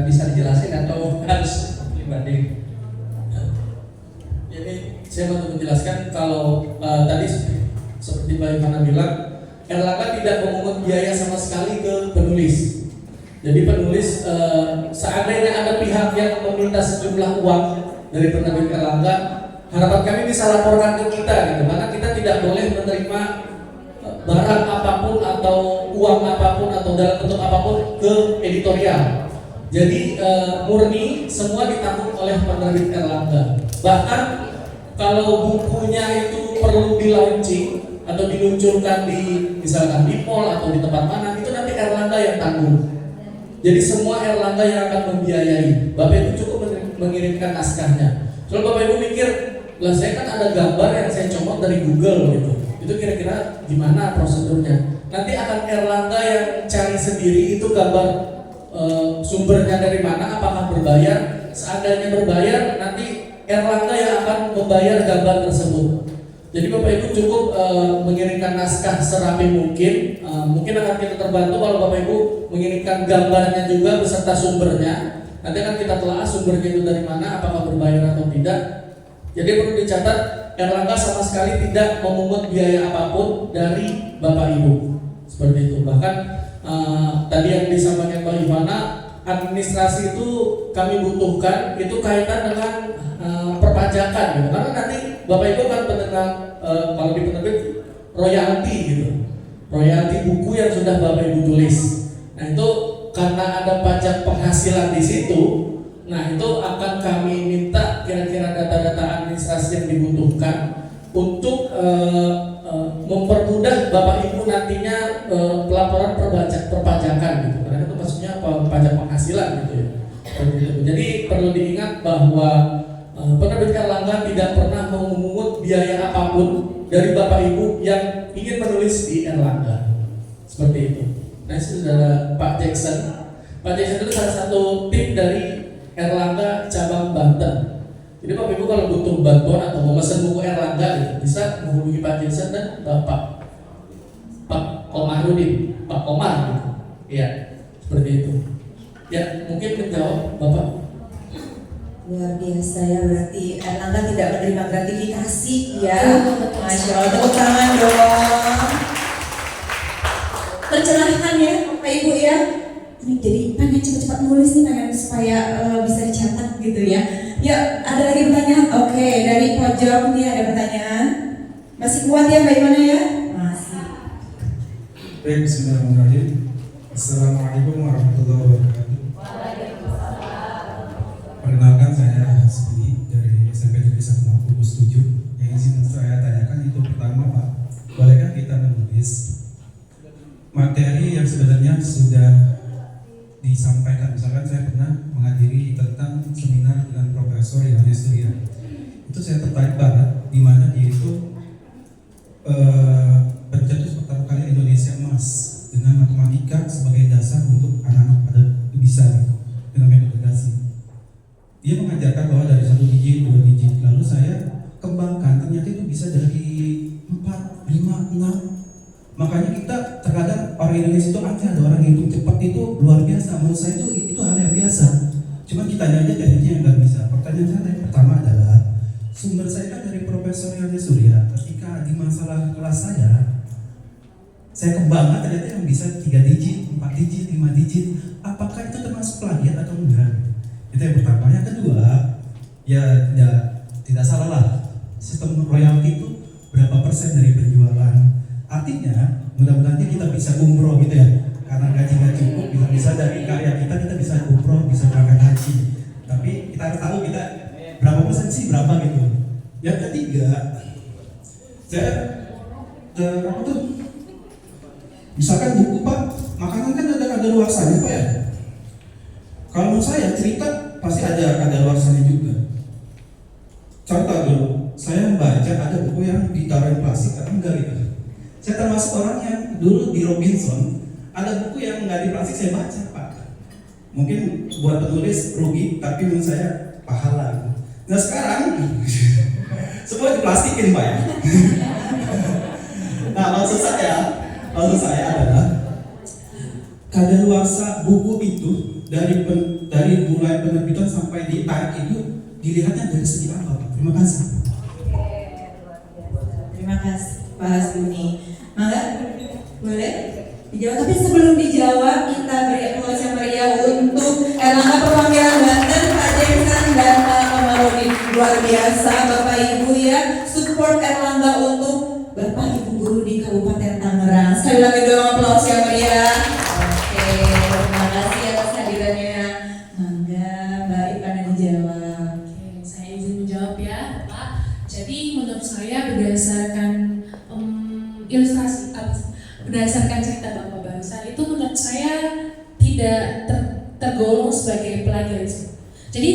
bisa dijelasin atau harus dibanding? Jadi saya mau menjelaskan kalau tadi seperti Mbak Ivana bilang, Erlangga tidak memungut biaya sama sekali ke penulis. Jadi penulis seandainya ada pihak yang meminta sejumlah uang dari penerbit Erlangga, harapan kami bisa laporkan ke kita gitu, karena kita tidak boleh menerima barang apapun atau uang apapun atau dalam bentuk apapun ke editorial. Jadi murni semua ditanggung oleh penerbit Erlangga. Bahkan kalau bukunya itu perlu di launching atau diluncurkan di misalkan di mall atau di tempat mana, itu nanti Erlangga yang tanggung. Jadi semua Erlangga yang akan membiayai. Bapak Ibu cukup mengirimkan naskahnya. Soalnya Bapak Ibu mikir, lah saya kan ada gambar yang saya comot dari Google gitu. Itu kira-kira gimana prosedurnya? Nanti akan Erlangga yang cari sendiri itu gambar sumbernya dari mana, apakah berbayar. Seandainya berbayar, nanti Erlangga yang akan membayar gambar tersebut. Jadi Bapak Ibu cukup mengirimkan naskah serapi mungkin. Mungkin akan kita terbantu kalau Bapak Ibu mengirimkan gambarnya juga beserta sumbernya. Nanti akan kita telah sumbernya itu dari mana, apakah berbayar atau tidak. Jadi perlu dicatat, Erlangga sama sekali tidak memungut biaya apapun dari Bapak Ibu. Seperti itu. Bahkan tadi yang disampaikan Mbak Ivana, administrasi itu kami butuhkan itu kaitan dengan perpajakan gitu. Karena nanti Bapak Ibu kan penerang kalau di penerbit royalti gitu. Royalti buku yang sudah Bapak Ibu tulis. Nah, itu karena ada pajak penghasilan di situ. Nah, itu akan kami minta kira-kira data-data administrasi yang dibutuhkan untuk mempermudah Bapak Ibu nantinya pelaporan perpajakan gitu. Karena itu maksudnya pajak penghasilan gitu ya. Jadi perlu diingat bahwa penerbit Erlangga tidak pernah memungut biaya apapun dari Bapak Ibu yang ingin menulis di Erlangga. Seperti itu. Nah, itu adalah Pak Jackson. Pak Jackson itu salah satu tim dari Erlangga cabang Banten. Jadi Bapak Ibu kalau butuh bantuan atau mau pesan buku Erlangga gitu, bisa menghubungi Pak Jackson dan Bapak Komarudin, Pak Komar gitu. Iya, seperti itu. Ya, mungkin menjawab Bapak. Luar biasa ya, berarti Erlangga tidak menerima gratifikasi ya. Masya Allah, tepuk tangan dong. Tercerahkan ya Bapak Ibu ya. Ini jadi pengen cepat-cepat nulis nih, pengen supaya bisa dicatat gitu ya. Ya, ada lagi pertanyaan? Oke, dari pojok nih ada pertanyaan. Masih kuat ya Mbak Ivana ya? Masih. Baik, bismillahirrahmanirrahim. Assalamualaikum warahmatullahi wabarakatuh. Perkenalkan, saya Hasbi dari SMP Negeri 1 Kubus 7. Yang ingin saya tanyakan itu pertama Pak, bolehkah kita menulis materi yang sebenarnya sudah disampaikan? Misalkan saya pernah menghadiri tentang seminar dengan Profesor Yohanes Surya itu saya tertarik banget di mana dia itu pencetus pertama kali Indonesia emas dengan matematika sebagai dasar untuk anak-anak pada bisa gitu, dengan metode dasi. Dia mengajarkan bahwa dari 1 digit, 2 digit, lalu saya kembangkan ternyata itu bisa dari 4, 5, 6. Makanya kita terkadang orang Indonesia itu ada orang yang hitung cepat itu luar biasa. Menurut saya itu hal yang biasa. Cuman kita aja tekniknya yang nggak bisa. Pertanyaan saya yang pertama adalah sumber saya kan dari Profesor Yandi Surya. Ketika di masalah kelas saya kembangkan ternyata yang bisa 3 digit, 4 digit, 5 digit. Apakah itu termasuk plagiat atau enggak? Itu yang pertama. Yang kedua, ya tidak salah lah. Sistem royalti itu berapa persen dari penjualan? Artinya mudah-mudahan kita bisa umroh gitu ya. Karena gaji nggak cukup, bisa dari karya kita bisa umroh, bisa berangkat haji. Tapi kita harus tahu kita berapa persen sih, berapa gitu. Yang ketiga, saya apa tuh? Misalkan buku Pak, makanan kan ada kadaluarsanya Pak ya. Kalau menurut saya cerita pasti ada kadaluarsanya juga. Contoh dulu, saya membaca ada buku yang ditaruh plastik atau enggak gitu. Saya termasuk orang yang dulu di Robinson ada buku yang nggak di plastik saya baca Pak. Mungkin buat penulis rugi, tapi menurut saya pahala. Nah sekarang semua diplastikin Pak ya. Nah maksud saya adalah kadaluarsa buku itu dari mulai penerbitan sampai di tag itu dilihatnya dari segi apa Pak? Terima kasih. Terima kasih Pak Hasbuni. Mangga, boleh dijawab. Tapi sebelum dijawab, kita beri aplaus yang meriah untuk Erlangga Perwakilan Banten, Pak Jackson dan Pak Kamarudin. Luar biasa Bapak Ibu ya, support Erlangga untuk Bapak Ibu guru di Kabupaten Tangerang. Sekali lagi dong aplaus yang meriah. Oke, terima kasih atas hadirannya. Mangga, Mbak Ipana dijawab. Oke, saya izin menjawab ya, Pak. Jadi menurut saya berdasarkan ilustrasi, berdasarkan cerita Bapak barusan itu menurut saya tidak tergolong sebagai plagiarisme. Jadi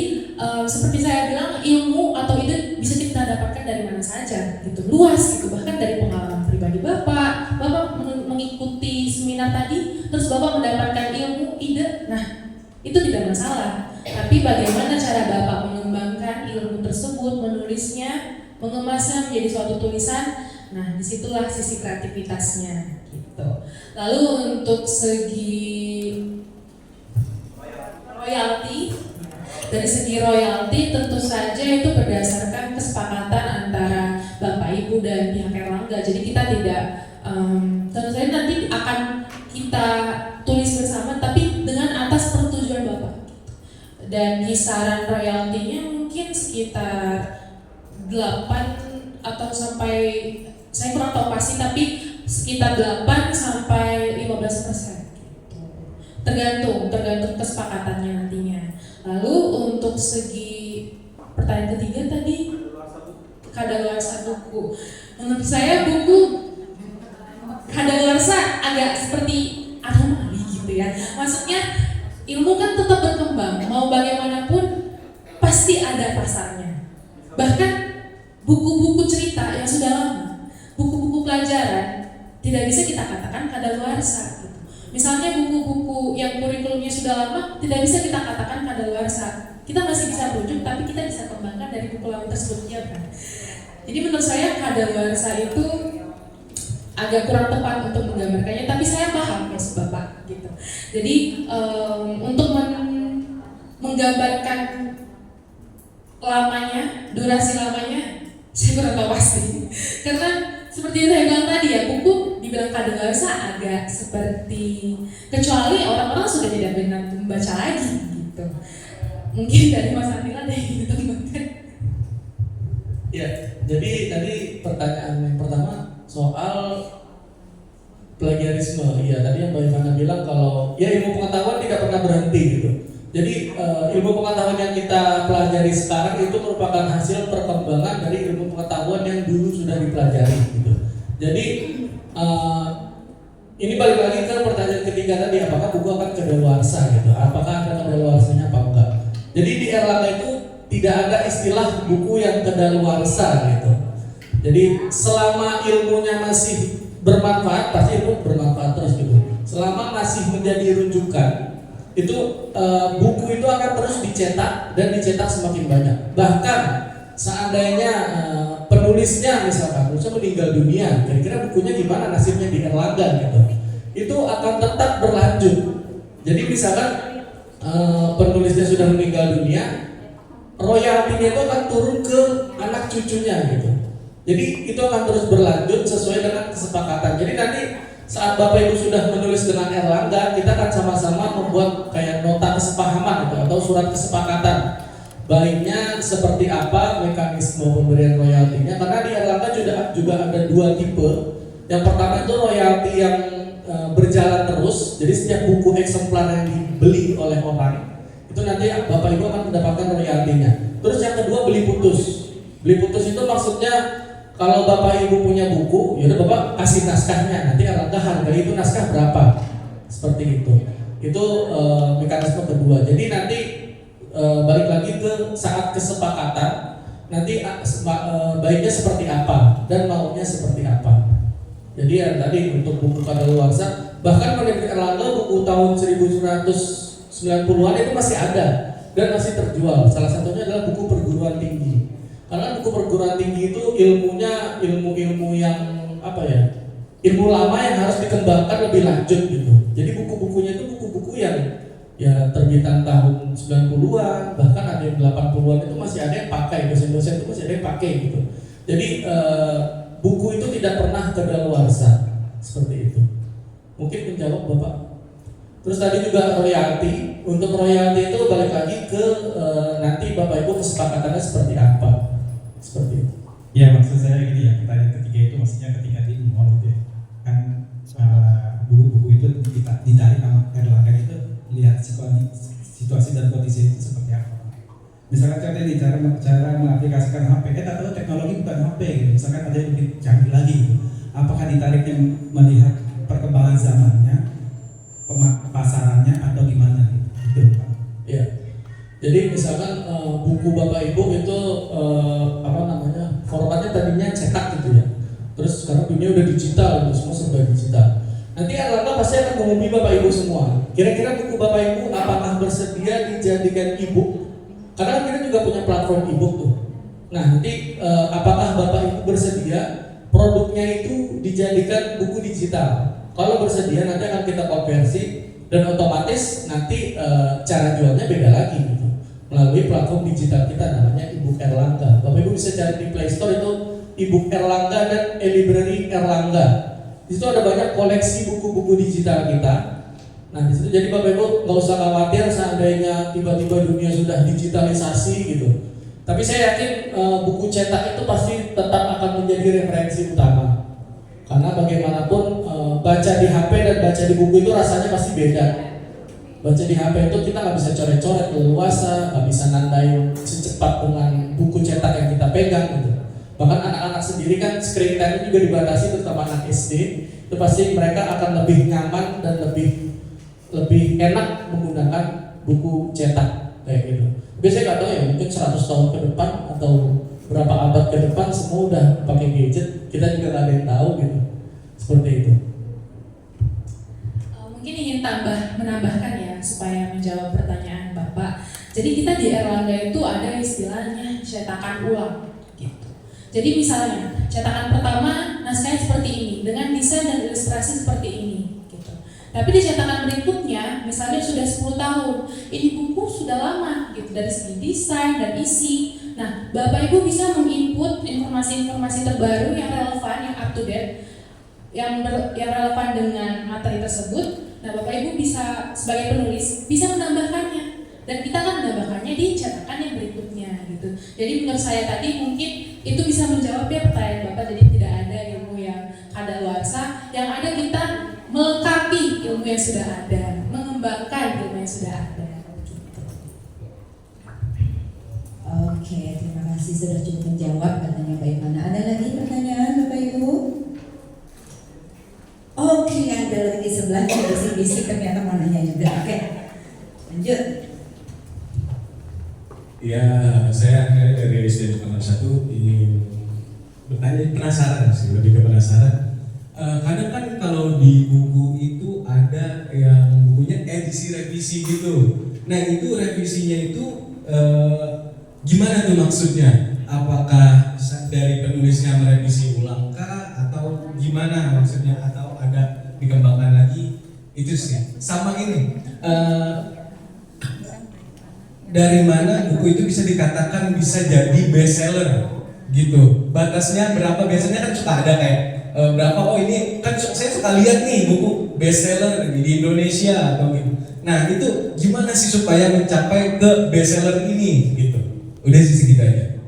seperti saya bilang, ilmu atau ide bisa kita dapatkan dari mana saja, gitu, luas gitu, bahkan dari pengalaman pribadi Bapak mengikuti seminar tadi, terus Bapak mendapatkan ilmu, ide, nah itu tidak masalah. Tapi bagaimana cara Bapak mengembangkan ilmu tersebut, menulisnya, mengemasnya menjadi suatu tulisan, nah disitulah sisi kreativitasnya, gitu. Lalu untuk segi royalti, dari segi royalti tentu saja itu berdasarkan kesepakatan antara Bapak Ibu dan pihak Erlangga. Jadi kita tidak, tentu saja nanti akan kita tulis bersama, tapi dengan atas persetujuan Bapak. Dan kisaran royaltinya mungkin sekitar 8 atau sampai, saya kurang tahu pasti, tapi sekitar 8 sampai 15%. Tergantung kesepakatannya nantinya. Lalu untuk segi pertanyaan ketiga tadi, kadaluarsa buku. Menurut saya buku kadaluarsa agak seperti anomali gitu ya. Maksudnya ilmu kan tetap berkembang, mau bagaimanapun pasti ada pasarnya. Bahkan buku-buku cerita yang sudah lama, buku-buku pelajaran tidak bisa kita katakan kadaluarsa. Misalnya buku-buku yang kurikulumnya sudah lama tidak bisa kita katakan kadaluarsa. Kita masih bisa merujuk, tapi kita bisa kembangkan dari buku lama tersebut, ya kan? Jadi menurut saya kadaluarsa itu agak kurang tepat untuk menggambarkannya, tapi saya paham maksud Bapak gitu. Jadi untuk menggambarkan lamanya, durasi lamanya, saya kurang tahu pasti. Karena seperti yang saya bilang tadi ya, buku dibilang kadaluarsa agak seperti, kecuali orang-orang sudah tidak benar membaca lagi gitu. Mungkin dari Mas Andila ada yang ditambahkan. Ya, jadi tadi pertanyaan yang pertama soal plagiarisme. Ya, tadi yang Mbak Ivana bilang kalau ya ilmu pengetahuan tidak pernah berhenti gitu. Jadi ilmu pengetahuan yang kita pelajari sekarang itu merupakan hasil perkembangan dari ilmu pengetahuan yang dulu sudah dipelajari gitu. Jadi ini balik lagi ke pertanyaan ketiga tadi, apakah buku akan kadaluarsa gitu? Apakah ada kadaluarsanya apa enggak? Jadi di Erlangga itu tidak ada istilah buku yang kedaluarsa gitu. Jadi selama ilmunya masih bermanfaat, pasti ilmu bermanfaat terus gitu. Selama masih menjadi rujukan, itu buku itu akan terus dicetak dan dicetak semakin banyak. Bahkan seandainya penulisnya misalkan meninggal dunia, kira-kira bukunya gimana nasibnya di Erlangga gitu, itu akan tetap berlanjut. Jadi misalkan penulisnya sudah meninggal dunia, royaltinya itu akan turun ke anak cucunya gitu. Jadi itu akan terus berlanjut sesuai dengan kesepakatan. Jadi nanti saat Bapak Ibu sudah menulis dengan Erlangga, kita akan sama-sama membuat kayak nota kesepahaman gitu, atau surat kesepakatan. Baiknya seperti apa mekanisme pemberian royaltinya, karena di Erlangga juga ada dua tipe. Yang pertama itu royalti yang berjalan terus, jadi setiap buku eksemplar yang dibeli oleh orang itu nanti Bapak Ibu akan mendapatkan royaltinya. Terus yang kedua beli putus. Beli putus itu maksudnya kalau Bapak Ibu punya buku, yaudah Bapak kasih naskahnya, nanti Erlangga hargai itu naskah berapa, seperti itu. Itu mekanisme kedua. Jadi nanti balik lagi ke saat kesepakatan, nanti baiknya seperti apa dan maunya seperti apa. Jadi yang tadi untuk buku kadaluarsa, bahkan menurut Erlangga buku tahun 1990-an itu masih ada dan masih terjual. Salah satunya adalah buku perguruan tinggi. Karena buku perguruan tinggi itu ilmunya ilmu yang apa ya? Ilmu lama yang harus dikembangkan lebih lanjut gitu. Jadi buku-bukunya itu buku-buku yang ya terbitan tahun 90-an, bahkan ada yang 80-an itu masih ada yang pakai, dosen-dosen itu masih ada yang pakai gitu. Jadi buku itu tidak pernah kedaluarsa seperti itu. Mungkin menjawab Bapak. Terus tadi juga royalti. Untuk royalti itu balik lagi ke nanti Bapak Ibu kesepakatannya seperti apa. Seperti itu. Ya maksud saya gini ya, pertanyaan ketiga itu maksudnya ketika di mall gitu ya, kan buku-buku itu ditarik sama Erlangga itu lihat situasi dan kondisi itu seperti apa. Misalkan contohnya cara mengaplikasikan HP, atau teknologi bukan HP gitu. Misalkan ada yang lebih canggih lagi gitu. Apakah ditariknya melihat perkembangan zamannya, pasarannya atau gimana gitu. Ya. Jadi misalkan buku Bapak Ibu itu formatnya tadinya cetak gitu ya. Terus sekarang dunia udah digital, itu semua serba digital. Nanti Erlangga pasti akan mengumumi Bapak Ibu semua. Kira-kira buku Bapak Ibu apakah bersedia dijadikan e-book? Karena kita juga punya platform e-book tuh. Nah nanti apakah Bapak Ibu bersedia produknya itu dijadikan buku digital? Kalau bersedia nanti akan kita konversi dan otomatis nanti cara jualnya beda lagi gitu. Melalui platform digital kita namanya e-book Erlangga. Bapak Ibu bisa cari di Play Store itu e-book Erlangga dan e-library Erlangga. Di situ ada banyak koleksi buku-buku digital kita. Nah di situ jadi Bapak Ibu nggak usah khawatir seandainya tiba-tiba dunia sudah digitalisasi gitu. Tapi saya yakin buku cetak itu pasti tetap akan menjadi referensi utama. Karena bagaimanapun baca di HP dan baca di buku itu rasanya pasti beda. Baca di HP itu kita nggak bisa coret-coret leluasa, nggak bisa nandain secepat dengan buku cetak yang kita pegang gitu. Bahkan anak-anak sendiri kan screen time juga dibatasi, terutama anak SD. Itu pasti mereka akan lebih nyaman dan lebih enak menggunakan buku cetak kayak gitu. Biasanya nggak tahu ya, mungkin 100 tahun ke depan atau berapa abad ke depan semua udah pakai gadget, kita juga nggak ada yang tahu gitu. Seperti itu. Mungkin ingin menambahkan ya supaya menjawab pertanyaan Bapak. Jadi kita di Erlangga itu ada istilahnya cetakan ulang gitu. Jadi misalnya cetakan pertama naskahnya seperti ini dengan desain dan ilustrasi seperti ini gitu. Tapi di cetakan berikutnya misalnya sudah 10 tahun, ini buku sudah lama gitu dari segi desain dan isi. Nah, Bapak Ibu bisa menginput informasi-informasi terbaru yang relevan, yang up to date, yang relevan dengan materi tersebut. Nah, Bapak Ibu bisa sebagai penulis bisa menambahkannya dan kita akan menambahkannya di cetakan yang berikutnya gitu. Jadi menurut saya tadi mungkin itu bisa menjawab ya pertanyaan Bapak. Jadi tidak ada ilmu yang kadaluarsa, yang ada kita melengkapi ilmu yang sudah ada, mengembangkan ilmu yang sudah ada. Gitu. Oke, terima kasih sudah cukup menjawab katanya Mbak Ivana. Ada lagi pertanyaan Bapak Ibu? Oke, ada lagi di sebelah bisik-bisik ternyata mau nanya juga. Oke, lanjut. Ya, saya dari SD Nomor 1 ingin bertanya, penasaran sih, lebih ke penasaran. Kadang kan kalau di buku itu ada yang bukunya edisi revisi gitu. Nah itu revisinya itu gimana tuh maksudnya? Apakah dari penulisnya merevisi ulang kah? Atau gimana maksudnya? Atau ada dikembangkan lagi? Itu sih. Sama ini. Dari mana buku itu bisa dikatakan bisa jadi bestseller gitu? Batasnya berapa? Biasanya kan suka ada kayak berapa? Oh ini kan saya suka lihat nih buku bestseller di Indonesia atau gitu. Nah itu gimana sih supaya mencapai ke bestseller ini gitu? Udah sih segitu aja.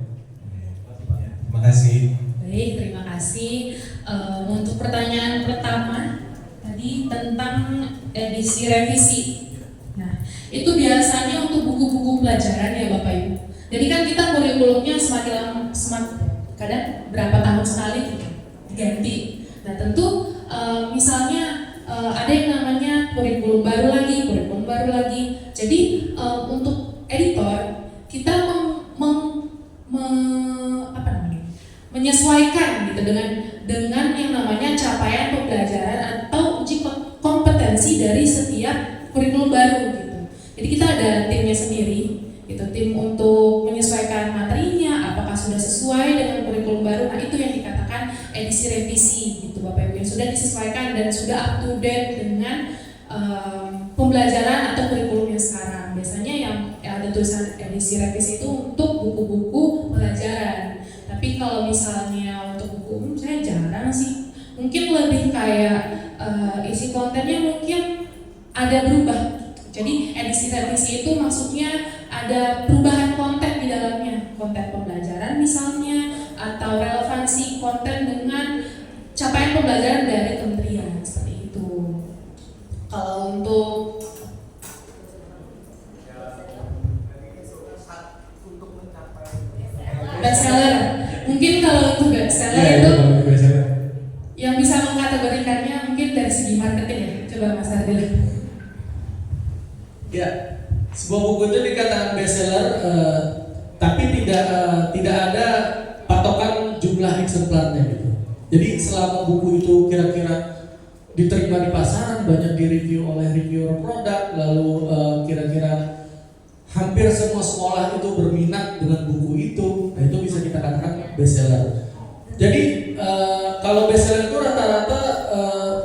Terima kasih. Baik, terima kasih. Untuk pertanyaan pertama tadi tentang edisi revisi. Nah, itu biasanya untuk buku-buku pelajaran ya Bapak Ibu. Jadi kan kita kurikulumnya semakin lama, kadang berapa tahun sekali diganti. Nah tentu misalnya ada yang namanya kurikulum baru lagi. Jadi untuk editor kita menyesuaikan gitu dengan yang namanya capaian pembelajaran atau uji kompetensi dari setiap kurikulum baru gitu. Jadi kita ada timnya sendiri, gitu, tim untuk menyesuaikan materinya, apakah sudah sesuai dengan kurikulum baru. Nah itu yang dikatakan edisi revisi gitu Bapak Ibu, yang sudah disesuaikan dan sudah up to date dengan pembelajaran atau kurikulum yang sekarang. Biasanya yang ada tulisan edisi revisi itu untuk buku-buku pelajaran. Tapi kalau misalnya untuk buku umum saya jarang sih. Mungkin lebih kayak isi kontennya mungkin ada berubah. Jadi edisi revisi itu maksudnya ada perubahan konten di dalamnya, konten pembelajaran misalnya, atau relevansi konten dengan capaian pembelajaran dari kementerian seperti itu. Kalau untuk bestseller, mungkin kalau untuk bestseller itu yang bisa mengkategorikannya mungkin dari segi marketing ya. Coba Mas Ardil. Ya, sebuah buku itu dikatakan bestseller, tapi tidak ada patokan jumlah eksemplarnya gitu. Jadi selama buku itu kira-kira diterima di pasaran, banyak direview oleh reviewer produk, lalu kira-kira hampir semua sekolah itu berminat dengan buku itu, nah itu bisa kita katakan bestseller. Jadi kalau bestseller itu rata-rata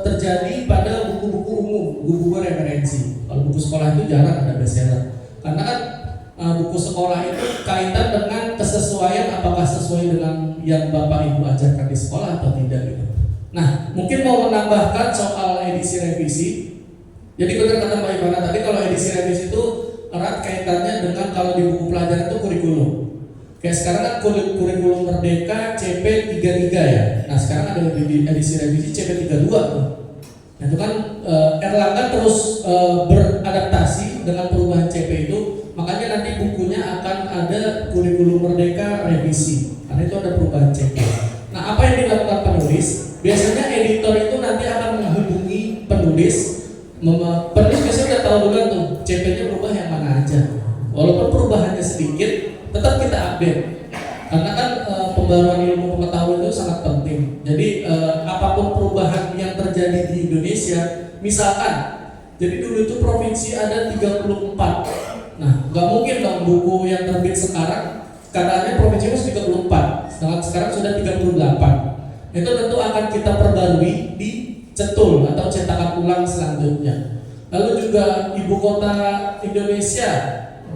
terjadi pada buku-buku umum, buku-buku referensi. Kalau buku sekolah itu jarang ada bestseller, karena kan buku sekolah itu kaitan dengan kesesuaian, apakah sesuai dengan yang Bapak Ibu ajarkan di sekolah atau tidak gitu. Nah, mungkin mau menambahkan soal edisi revisi. Jadi benar kata Mbak Ivana tadi, kalau edisi revisi itu erat kaitannya dengan kalau di buku pelajaran itu kurikulum. Kayak sekarang kan kurikulum Merdeka CP33 ya. Nah sekarang ada di edisi revisi CP32 tuh. Nah itu kan Erlangga terus beradaptasi dengan perubahan CP itu. Makanya nanti bukunya akan ada kurikulum Merdeka revisi, karena itu ada perubahan CP. Nah apa yang dilakukan penulis? Biasanya editor itu nanti akan menghubungi penulis. Penulis biasanya udah tahu dulu tuh CP-nya berubah yang mana aja. Walaupun perubahannya sedikit, tetap kita update. Karena kan pembaruan ilmu pengetahuan itu sangat penting. Jadi apapun perubahan yang terjadi di Indonesia, misalkan, jadi dulu itu provinsi ada 34. Nah, nggak mungkin dong buku yang terbit sekarang katanya provinsi masih 34, sekarang sudah 38. Itu tentu akan kita perbarui di cetul atau cetakan ulang selanjutnya. Lalu juga ibu kota Indonesia,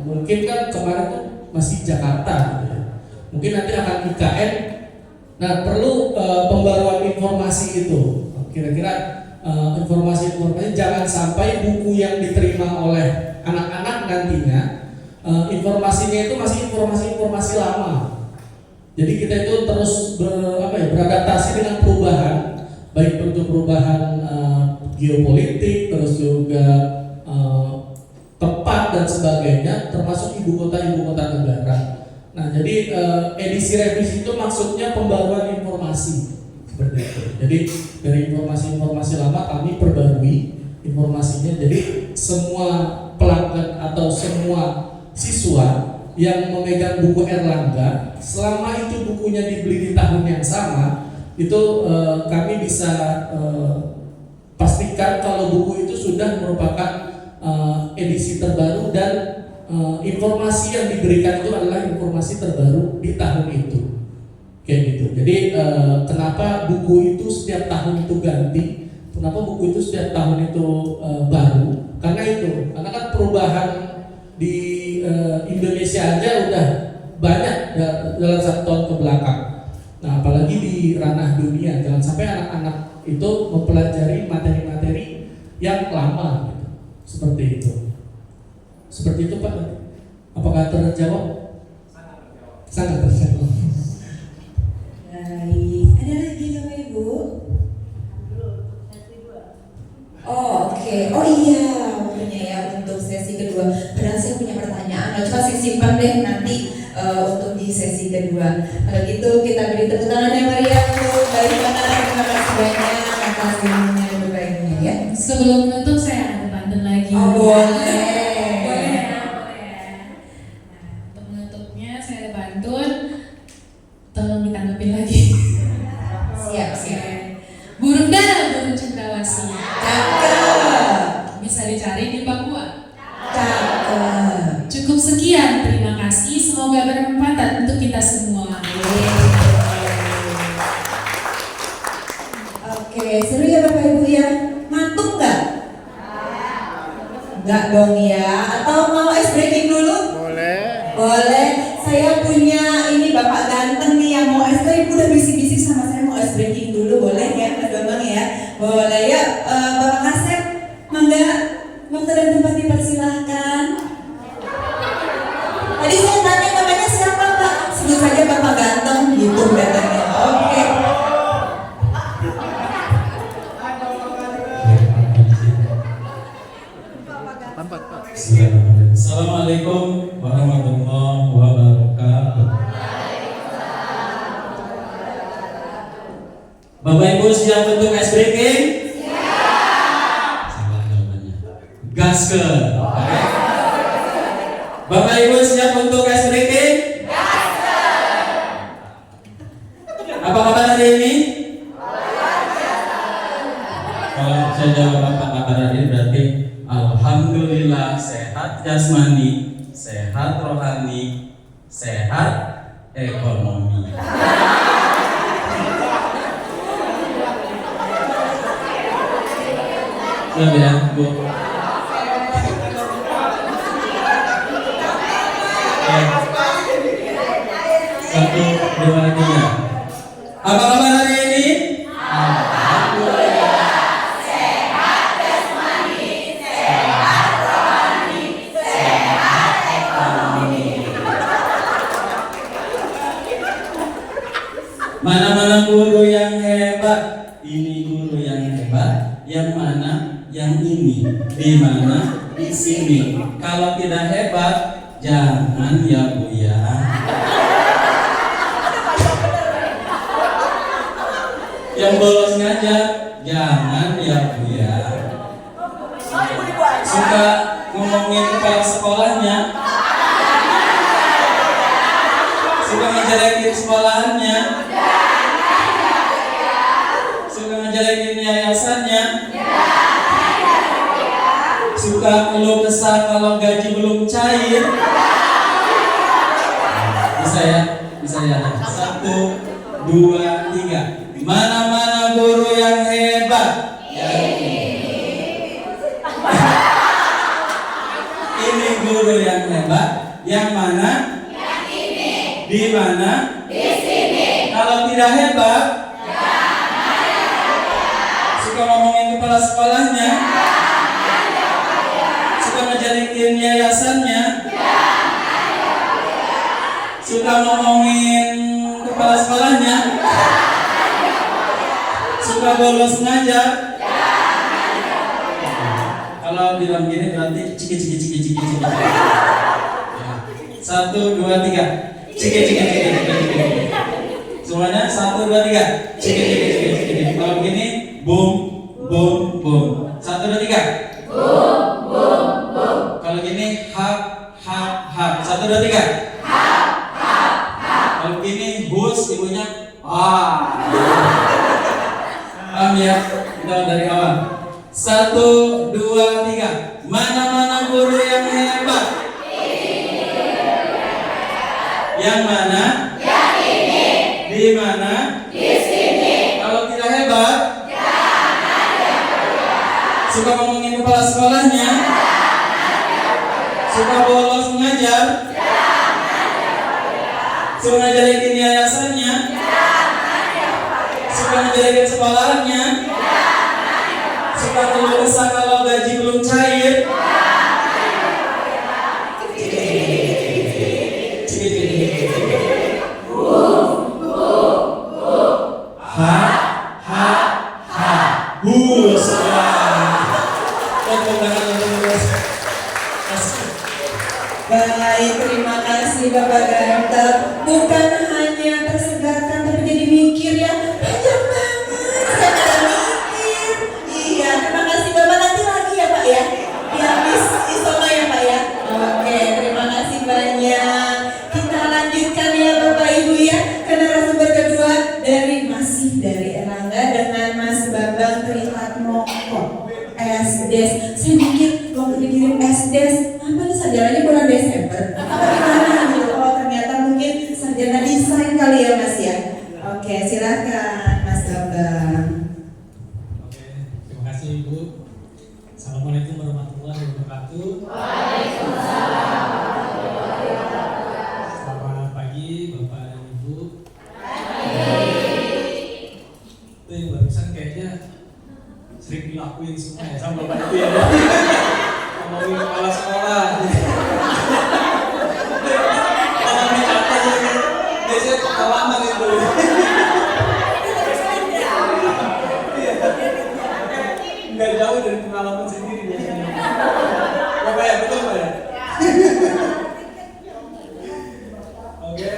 mungkin kan kemarin tuh masih Jakarta, mungkin nanti akan IKN. Nah perlu pembaruan informasi itu. Kira-kira informasi-informasi jangan sampai buku yang diterima oleh anak-anak nantinya informasinya itu masih informasi-informasi lama. Jadi kita itu terus beradaptasi dengan perubahan, baik untuk perubahan geopolitik, terus juga tempat dan sebagainya, termasuk ibu kota negara. Nah, jadi edisi revisi itu maksudnya pembaruan informasi seperti itu. Jadi dari informasi-informasi lama kami perbarui informasinya. Jadi semua pelanggan atau semua siswa yang memegang buku Erlangga, selama itu bukunya dibeli di tahun yang sama, itu kami bisa pastikan kalau buku itu sudah merupakan edisi terbaru dan informasi yang diberikan itu adalah informasi terbaru di tahun itu. Kayak gitu. Jadi kenapa buku itu setiap tahun itu ganti? Kenapa buku itu setiap tahun itu baru? Karena kan perubahan di Indonesia aja udah banyak dalam 1 tahun ke belakang. Nah, apalagi di ranah dunia, jangan sampai anak-anak itu mempelajari materi-materi yang lama, gitu. Seperti itu. Seperti itu, Pak. Apakah terjawab? Sangat terjawab. Baik, ada lagi Bapak Ibu? Oh oke, oh iya waktunya ya untuk sesi kedua. Padahal saya punya pertanyaan, coba saya simpan deh nanti untuk di sesi kedua. Kalau gitu kita beri tepuk tangan yang meriah untuk Mbak Ivana. Terima kasih banyak atas ilmunya dan berbagi ya. Sebelum menutup saya ada pantun lagi. Oh boleh. Boleh ya, boleh ya. Nah, untuk menutupnya saya ada pantun. Tolong ditanggapin lagi. Siap. Burung dara, burung cendrawasih. Cakep. Bisa dicari di Papua. Cakep. Cukup sekian, terima kasih. Semoga bermanfaat untuk kita semua. Oke, seru ya Bapak Ibu ya. Mantuk nggak? Nggak dong ya. Atau mau ice breaking dulu? Boleh. Saya punya ini Bapak ganteng nih yang mau ice breaking. Udah bisik-bisik sama saya mau ice breaking dulu, boleh ya Mas Bambang ya? Boleh ya. Bapak Kasep, mangga waktu dan tempat dipersilahkan. Tadi saya tanya namanya siapa Pak? Sebut saja Bapak ganteng gitu katanya. Oke. Assalamualaikum warahmatullahi wabarakatuh. Bapak Ibu siap untuk ice breaking? Siap. Salah jawabannya. Gaskeun. Oke. Bapak Ibu siap untuk ice breaking? Apa kabar hari ini? Kalau saya jawab apa kabar hari ini berarti alhamdulillah sehat jasmani, sehat rohani, sehat ekonomi. Sudah ya, Bu. Satu, dua, tiga. Apa kabar hari ini? Alhamdulillah sehat jasmani, sehat rohani, sehat ekonomi. Mana-mana guru yang hebat? Ini guru yang hebat. Yang mana? Yang ini. Di mana? Di sini. Kalau tidak hebat, jangan ya Bu ya. Yang bolos ngajar, jangan ya Bu ya. Suka ngomongin kepala sekolahnya, suka ngejelekin sekolahannya, suka ngejelekin yayasannya, suka keluh kesah kalau gaji belum cair. Bisa ya? Bisa ya? 1, 2, 3. Mana-mana guru yang hebat? Ini guru yang hebat. Yang mana? Yang ini. Di mana? Di sini. Kalau tidak hebat, suka ngomongin kepala sekolahnya, suka ngejelekin yayasannya, suka ngomongin kepala sekolahnya, suka bolos ngajar. Kalau bilang gini berarti ciki. 1, 2, 3. Ciki. Semuanya 1, 2, 3. Ciki. Kalau begini boom. 1, 2, 3. Boom. Kalau gini hak. 1, 2, 3. Paham ya? Kita dari awal. 1, 2, 3. Mana-mana guru yang hebat? Yang mana? Yang ini. Di mana? Di sini. Kalau tidak hebat? Suka ngomongin kepala sekolahnya? Suka bolos mengajar? Suka ngejelekin yayasannya? Suka ngejelekin sekolahannya? Suka keluh kesah kalau gaji belum cair? Baik, terima kasih Bapak Ganteng. Bukan hanya tersegarkan tapi jadi mikir ya. Panjang banget, saya pada mikir. Iya, terima kasih Bapak. Nanti lagi ya Pak ya. Di habis isoma ya Pak ya. Oke, terima kasih banyak. Kita lanjutkan ya Bapak Ibu ya. Ke narasumber kedua masih dari Erlangga dengan Mas Bambang Trihatmoko. SDS. Saya mikir waktu dikirim SDS, apa nih sarjananya bulan Desember? Apa gimana gitu? Oh ternyata mungkin sarjana desain kali ya Mas ya. Oke, silakan Mas Bambang. Oke, terima kasih Ibu. Assalamualaikum warahmatullahi wabarakatuh. Selamat pagi Bapak dan Ibu. Itu yang barusan kayaknya sering dilakuin semua ya sama Bapak itu ya. Ngomongin kepala sekolah. Ngomongin kata ya. Biasanya pengalaman itu. Nggak jauh dari pengalaman sendiri biasanya. Bapak ya, betul Pak ya? Oke,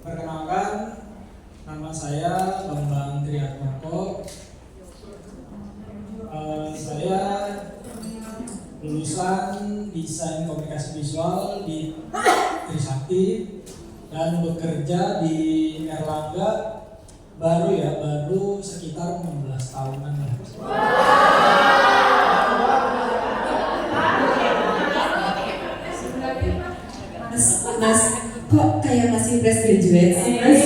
perkenalkan nama saya Bambang Trihatmoko. Saya lulusan desain komunikasi visual di Trisakti dan bekerja di Erlangga baru sekitar 16 tahunan. Mas, kok kayak masih fresh graduate sih Mas?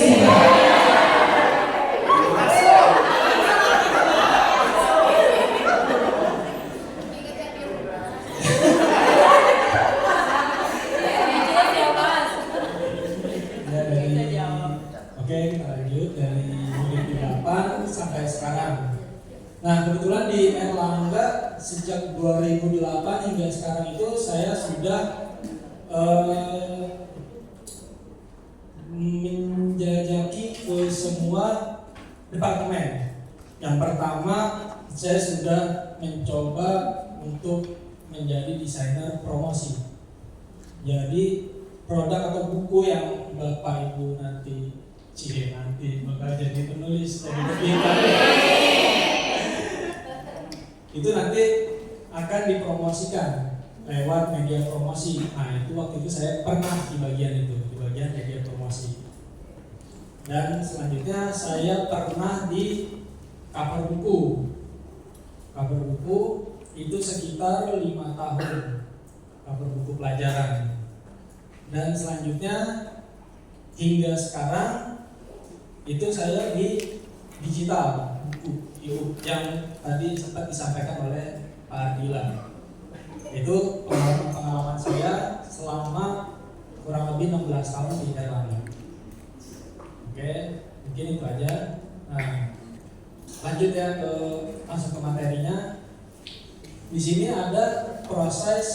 Oke, kita lanjut dari 2008 sampai sekarang. Nah, kebetulan di Erlangga sejak 2008 hingga sekarang itu saya sudah menjajaki ke semua departemen. Yang pertama, saya sudah mencoba untuk menjadi desainer promosi. Jadi produk atau buku yang Bapak Ibu nanti bakal jadi penulis, jadi perbincangan. Itu nanti akan dipromosikan lewat media promosi. Nah, itu waktu itu saya pernah di bagian media promosi. Dan selanjutnya saya pernah di cover buku. Cover buku itu sekitar 5 tahun. Cover buku pelajaran. Dan selanjutnya hingga sekarang itu saya di digital buku yang tadi sempat disampaikan oleh Pak Ardila. Itu pengalaman saya selama kurang lebih 16 tahun di Erlangga. Oke, mungkin itu aja. Nah, lanjut ya masuk ke materinya. Di sini ada proses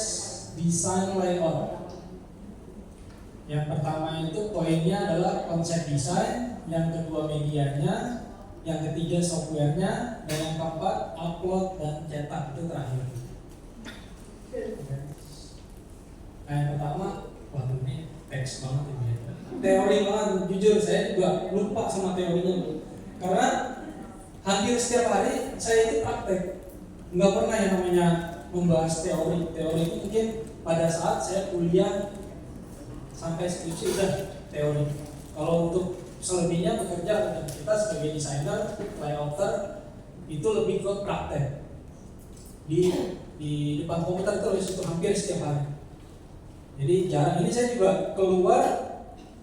desain layout. Yang pertama itu poinnya adalah konsep desain, yang kedua medianya, yang ketiga softwarenya, dan yang keempat upload dan cetak, itu terakhir. Nah, yang pertama, wah ini teks banget ini. Teori banget, jujur saya juga lupa sama teorinya, karena hampir setiap hari saya itu praktek, nggak pernah yang namanya membahas teori. Teori itu mungkin pada saat saya kuliah sampai skripsi udah teori. Kalau untuk selebihnya bekerja. Kita sebagai desainer, layouter itu lebih ke praktek di depan komputer terus, itu hampir setiap hari. Jadi jarang, ini saya juga keluar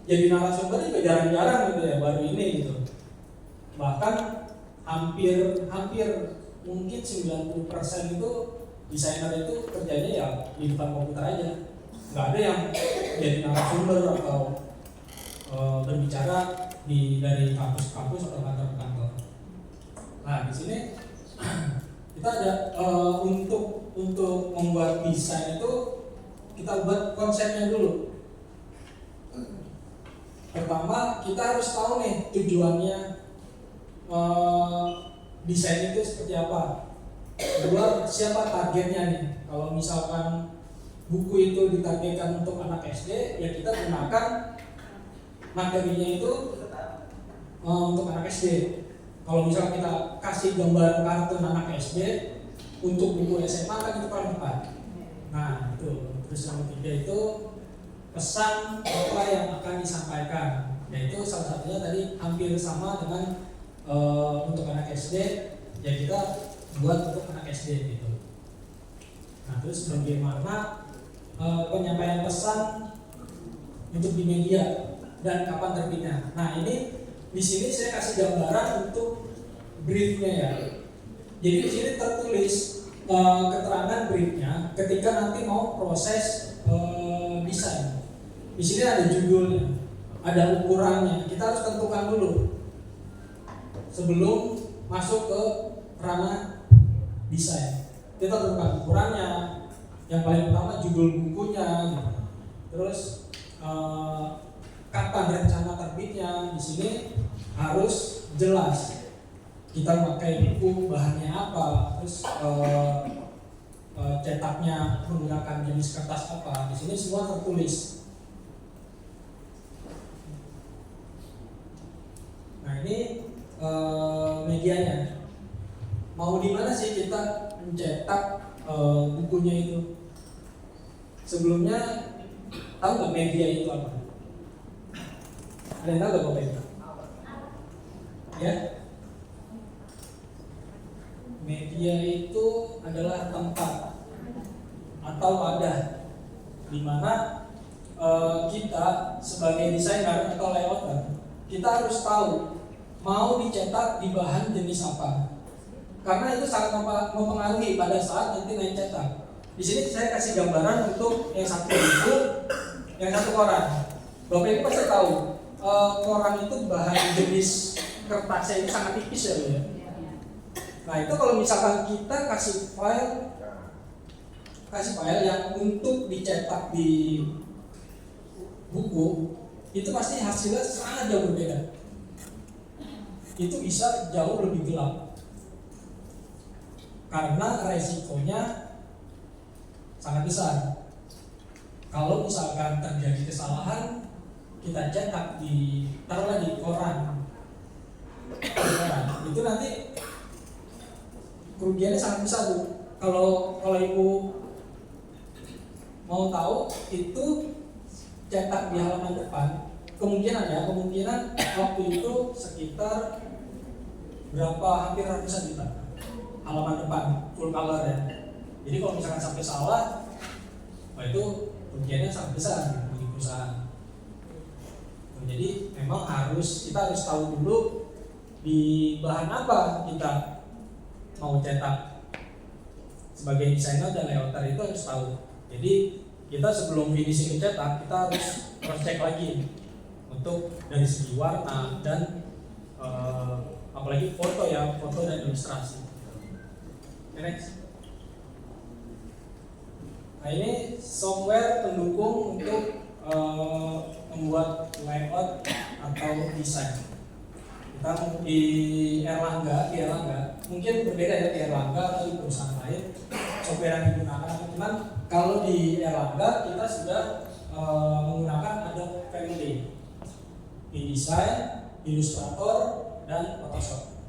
jadi narasumber juga jarang-jarang gitu ya, baru ini gitu. Bahkan hampir mungkin 90% itu desainer itu kerjanya ya di depan komputer aja. Nggak ada yang jadi narasumber atau berbicara dari kampus-kampus atau kantor-kantor. Nah, di sini kita ada untuk membuat desain itu kita buat konsepnya dulu. Pertama, kita harus tahu nih tujuannya desain itu seperti apa. Kedua, siapa targetnya nih? Kalau misalkan buku itu ditargetkan untuk anak SD, ya kita gunakan materinya itu untuk anak SD. Kalau misalkan kita kasih gambar kartun anak SD untuk buku SMA kan itu paling tepat. Nah itu. Terus yang ketiga itu pesan apa yang akan disampaikan. Yaitu salah satunya tadi hampir sama dengan untuk anak SD, ya kita buat untuk anak SD gitu. Nah terus bagaimana penyampaian pesan untuk di media dan kapan terbitnya. Nah ini di sini saya kasih gambaran untuk briefnya ya. Jadi di sini tertulis keterangan briefnya ketika nanti mau proses desain. Di sini ada judulnya, ada ukurannya. Kita harus tentukan dulu sebelum masuk ke ranah desain. Kita tentukan ukurannya. Yang paling utama judul bukunya, gitu. Terus kapan rencana terbitnya. Di sini harus jelas. Kita pakai buku bahannya apa, terus cetaknya menggunakan jenis kertas apa. Di sini semua tertulis. Nah ini medianya. Mau di mana sih kita mencetak bukunya itu? Sebelumnya tahu nggak media itu apa? Ada yang tahu nggak Bapak Ibu? Ya? Media itu adalah tempat atau wadah di mana kita sebagai desainer atau layouter kita harus tahu mau dicetak di bahan jenis apa. Karena itu sangat mempengaruhi pada saat nanti naik cetak. Di sini saya kasih gambaran untuk yang satu buku, yang satu koran. Bapak Ibu pasti tahu koran itu bahan jenis kertasnya itu sangat tipis ya, ya. Nah itu kalau misalkan kita kasih file yang untuk dicetak di buku, itu pasti hasilnya sangat jauh berbeda. Itu bisa jauh lebih gelap karena resikonya sangat besar. Kalau misalkan terjadi kesalahan, kita cetak taruhlah di koran, itu nanti kerugiannya sangat besar Bu. Kalau Ibu mau tahu itu cetak di halaman depan, kemungkinan waktu itu sekitar berapa, hampir ratusan juta halaman depan full color ya. Jadi kalau misalkan sampai salah, itu kerugiannya sangat besar bagi perusahaan. Jadi memang kita harus tahu dulu di bahan apa kita mau cetak. Sebagai desainer dan layouter itu harus tahu. Jadi kita sebelum finishing cetak, kita harus cross check lagi untuk dari segi warna dan apalagi foto dan ilustrasi. Next. Nah ini software pendukung untuk membuat layout atau desain. Kita di Erlangga, mungkin berbeda ya di Erlangga atau di perusahaan lain software yang digunakan. Cuman kalau di Erlangga kita sudah menggunakan Adobe Family, InDesign, Illustrator, dan Photoshop.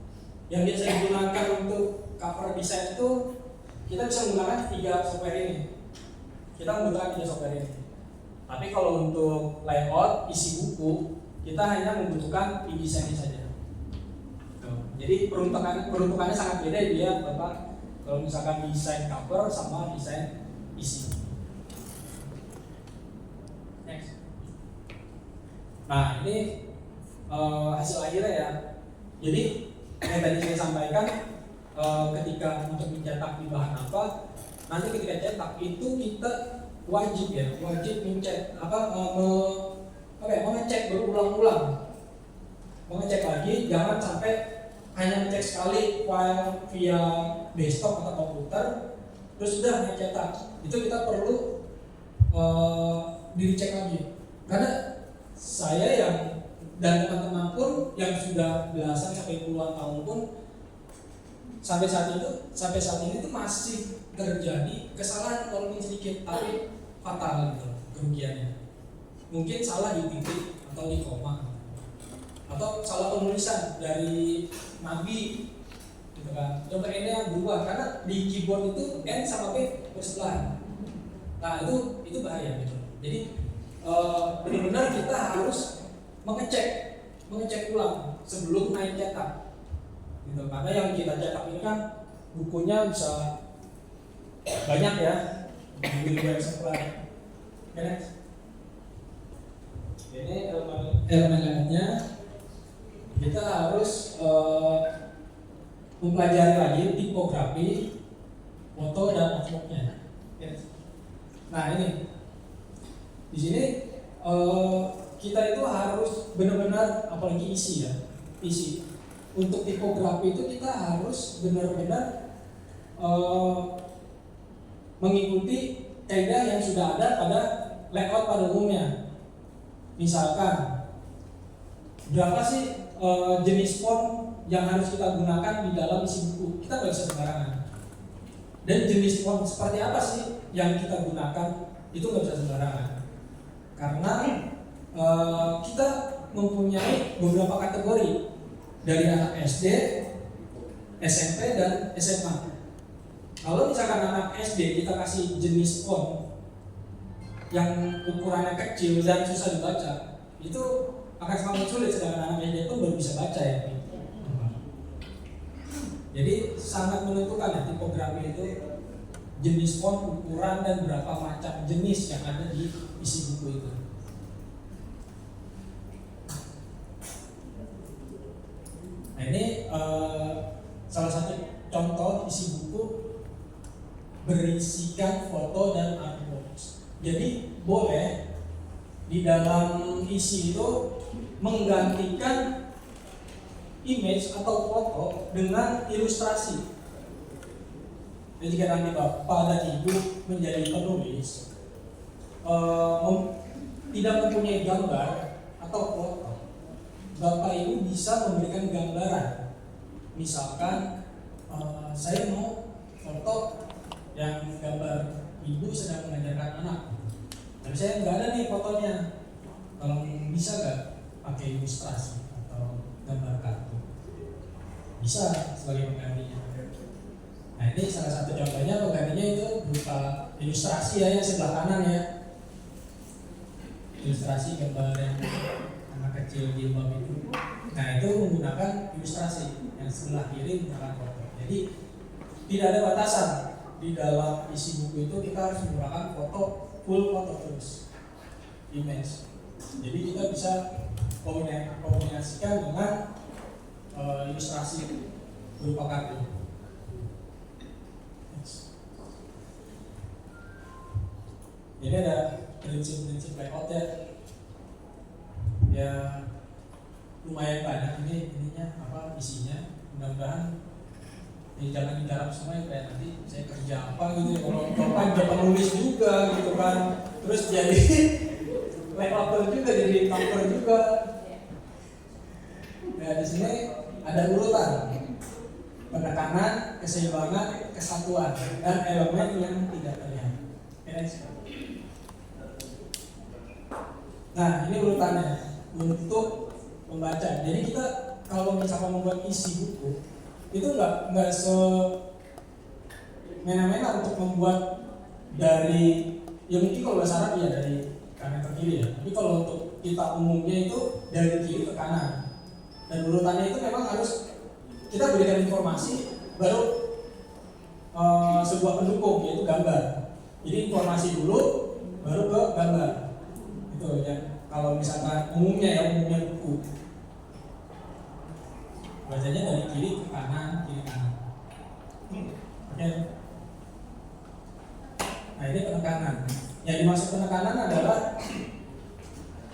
Yang biasa digunakan untuk cover design itu kita bisa menggunakan 3 software ini. Kita menggunakan 3 software ini. Tapi kalau untuk layout isi buku kita hanya membutuhkan e-desainnya saja. Jadi peruntukannya sangat beda ya Bapak. Kalau misalkan desain cover sama desain isi. Next. Nah ini hasil akhirnya ya. Jadi yang tadi saya sampaikan, ketika untuk mencetak di bahan apa, nanti ketika cetak itu kita wajib mengecek berulang-ulang, mengecek lagi, jangan sampai hanya ngecek sekali file via desktop atau komputer terus sudah mencetak. Itu kita perlu dicek lagi, karena saya dan teman-teman pun yang sudah belasan sampai puluhan tahun pun sampai saat ini tuh masih terjadi kesalahan walaupun sedikit tapi fatal gitu kerugiannya. Mungkin salah di titik atau di koma, atau salah penulisan dari nabi gitu kan. Coba N-nya berubah karena di keyboard itu N sama P bersebelahan. Nah itu bahaya gitu. Jadi benar-benar kita harus mengecek ulang sebelum naik cetak gitu. Karena yang kita cetak ini kan bukunya bisa banyak ya, ribuan eksemplar. Ini elemen-elemennya kita harus mempelajari lagi tipografi, foto dan outlooknya. Nah ini di sini kita itu harus benar-benar, apalagi isi. Untuk tipografi itu kita harus benar-benar mengikuti kaidah yang sudah ada pada layout pada umumnya. Misalkan berapa sih jenis font yang harus kita gunakan di dalam isi buku? Kita nggak bisa sembarangan. Dan jenis font seperti apa sih yang kita gunakan itu nggak bisa sembarangan. Karena kita mempunyai beberapa kategori dari anak SD, SMP dan SMA. Kalau misalkan anak SD kita kasih jenis font yang ukurannya kecil dan susah dibaca, itu akan sangat sulit, sedangkan anak SD itu baru bisa baca ya. Jadi sangat menentukan ya tipografi itu, jenis font, ukuran dan berapa macam jenis yang ada di isi buku itu. Nah ini salah satu contoh isi buku berisikan foto dan artworks. Jadi boleh di dalam isi itu menggantikan image atau foto dengan ilustrasi. Jadi jika nanti Bapak dan Ibu menjadi penulis tidak mempunyai gambar atau foto, Bapak Ibu bisa memberikan gambaran. Misalkan saya mau foto yang gambar ibu sedang mengajarkan anak, tapi saya nggak ada nih fotonya. Kalau bisa nggak pakai ilustrasi atau gambar kartu? Bisa sebagai penggantinya. Nah ini salah satu contohnya, penggantinya itu berupa ilustrasi ya, yang sebelah kanan ya. Ilustrasi gambar yang anak kecil jilbab itu. Nah itu menggunakan ilustrasi, yang sebelah kiri menggunakan foto. Jadi tidak ada batasan. Di dalam isi buku itu kita harus menggunakan foto, full foto terus, image. Jadi kita bisa kombinasikan dengan ilustrasi berupa kartu. Jadi ada prinsip-prinsip layout ya lumayan banyak ininya isinya. Mudah-mudahan jangan digarap semua ya, kayak nanti saya kerja apa gitu ya. Kalau Bapak jadi penulis juga gitu kan, terus jadi layouter juga, jadi cover juga. Nah di sini ada urutan penekanan, keseimbangan, kesatuan dan elemen yang tidak terlihat. Nah ini urutannya untuk membaca. Jadi kita kalau misalkan membuat isi buku itu nggak semena-mena untuk membuat dari, ya mungkin kalau bahasa Arab ya dari kanan ke kiri ya, tapi kalau untuk kita umumnya itu dari kiri ke kanan. Dan urutannya itu memang harus kita berikan informasi baru sebuah pendukung, yaitu gambar. Jadi informasi dulu baru ke gambar. Itu ya. Kalau misalkan umumnya buku. Bacanya dari kiri ke kanan, kiri kanan. Oke. Nah, ini penekanan. Yang dimaksud penekanan adalah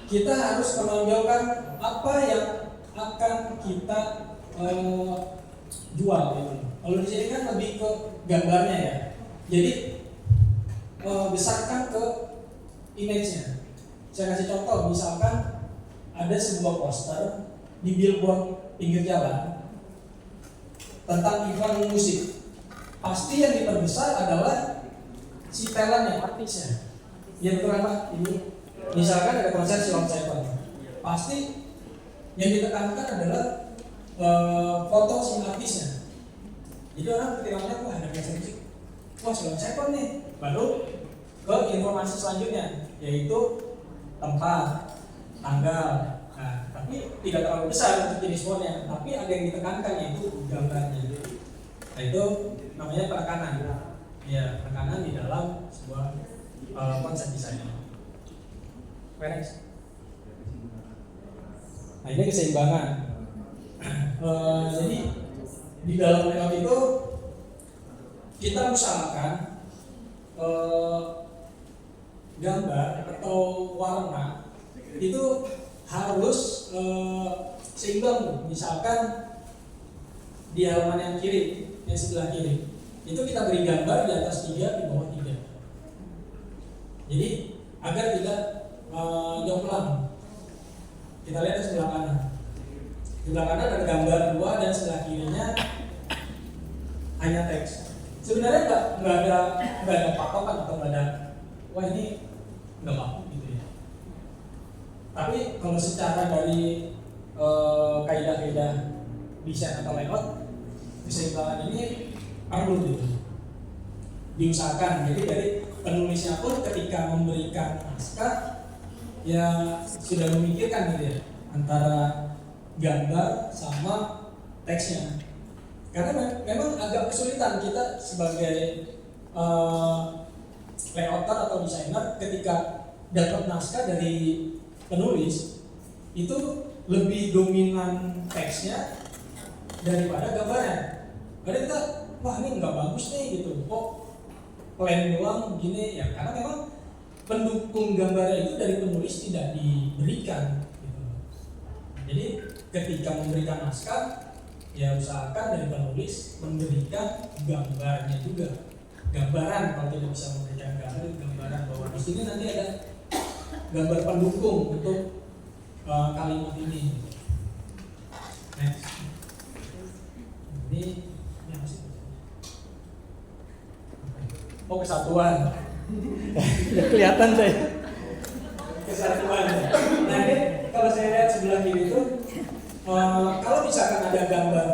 kita harus menonjolkan apa yang akan kita jual gitu. Kalau di sini kan lebih ke gambarnya ya. Jadi besarkan ke image-nya. Saya kasih contoh, misalkan ada sebuah poster di billboard pinggir jalan tentang event musik. Pasti yang diperbesar adalah si talentnya, artisnya. Ya betul kan Pak? Ini misalkan ada konser Silom Seven, pasti yang ditekankan adalah foto si artisnya. Jadi orang ketika wah ada konser musik, wah Silom Seven nih. Baru ke informasi selanjutnya, yaitu tempat, tanggal. Nah, tapi tidak terlalu besar untuk jenis fontnya, tapi ada yang ditekankan yaitu gambarnya. Nah itu namanya penekanan. Ya, penekanan di dalam sebuah konsep desain. Next. Nah ini keseimbangan. Jadi di dalam layout itu kita usahakan gambar atau warna itu harus seimbang. Misalkan di halaman yang kiri, yang sebelah kiri, itu kita beri gambar di atas 3, di bawah 3. Jadi agar tidak jomplang. Kita lihat di sebelah kanan. Di sebelah kanan ada gambar 2 dan sebelah kirinya hanya teks. Sebenarnya nggak ada patokan atau nggak ada wah ini nggak bagus gitu ya. Tapi kalau secara dari kaidah-kaidah desain atau layout, keseimbangan ini perlu gitu diusahakan. Jadi dari penulisnya pun ketika memberikan naskah ya sudah memikirkan gitu ya antara gambar sama teksnya. Karena memang agak kesulitan kita sebagai layouter atau desainer ketika dapat naskah dari penulis itu lebih dominan teksnya daripada gambarnya. Karena kita wah ini nggak bagus nih gitu, kok plain doang begini ya, karena memang pendukung gambarnya itu dari penulis tidak diberikan gitu. Jadi ketika memberikan naskah ya usahakan dari penulis memberikan gambarnya juga, gambaran. Kalau tidak bisa memberikan gambar, gambaran bahwa di sini nanti ada gambar pendukung untuk kalimat ini. Next. Ini apa sih? Oh, kesatuan. Udah kelihatan saya. Kesatuan. Nah ini kalau saya lihat sebelah kiri itu, kalau misalkan ada gambar,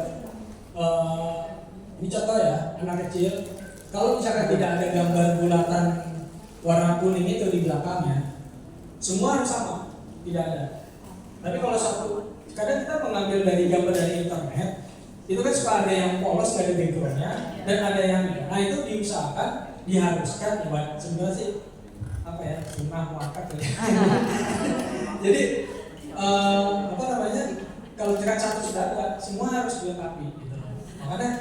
ini contoh ya, anak kecil. Kalau misalkan tidak ada gambar bulatan warna kuning itu di belakangnya, semua harus sama, tidak ada. Tapi kalau satu, kadang kita mengambil dari gambar dari internet, itu kan suka ada yang polos dari backgroundnya, dan ada yang, nah itu diusahakan, diharuskan, sebenarnya sih apa ya, sunnah muakkad ya. Jadi apa namanya, kalau jerat satu sudah ada, semua harus dilengkapi gitu. Makanya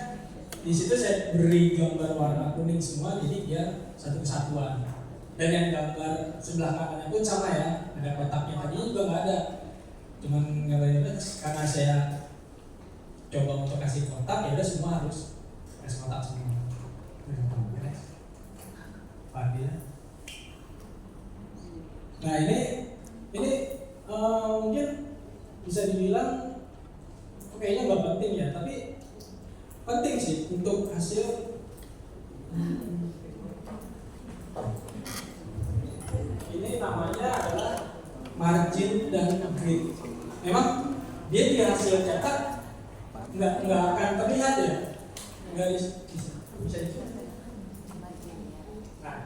di situ saya beri gambar warna kuning semua, jadi dia satu kesatuan. Dan yang gambar sebelah kanannya pun sama ya, ada kotaknya tadi juga nggak ada. Cuman gambarnya karena saya coba untuk kasih kotak, ya udah semua harus kasih kotak semua. Nah ini mungkin bisa dibilang kayaknya nggak penting ya, tapi penting sih untuk hasil. Ini namanya adalah margin dan grid. Memang dia di hasil cetak nggak akan terlihat ya, nggak bisa. Nah,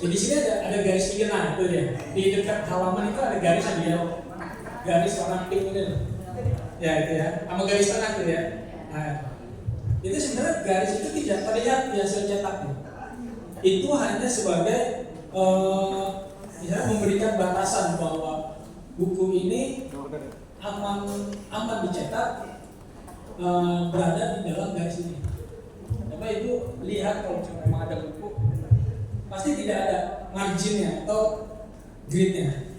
Di sini ada garis pinggir, nah itu dia. Di dekat halaman itu ada garis dia, garis warna pink itu. Ya itu ya, sama garis tengah tuh ya. Nah, itu sebenarnya garis itu tidak terlihat di hasil cetak. Itu hanya sebagai misalnya memberikan batasan bahwa buku ini aman dicetak, berada di dalam garis ini. Coba Ibu lihat kalau memang ada buku, pasti tidak ada marginnya atau gridnya.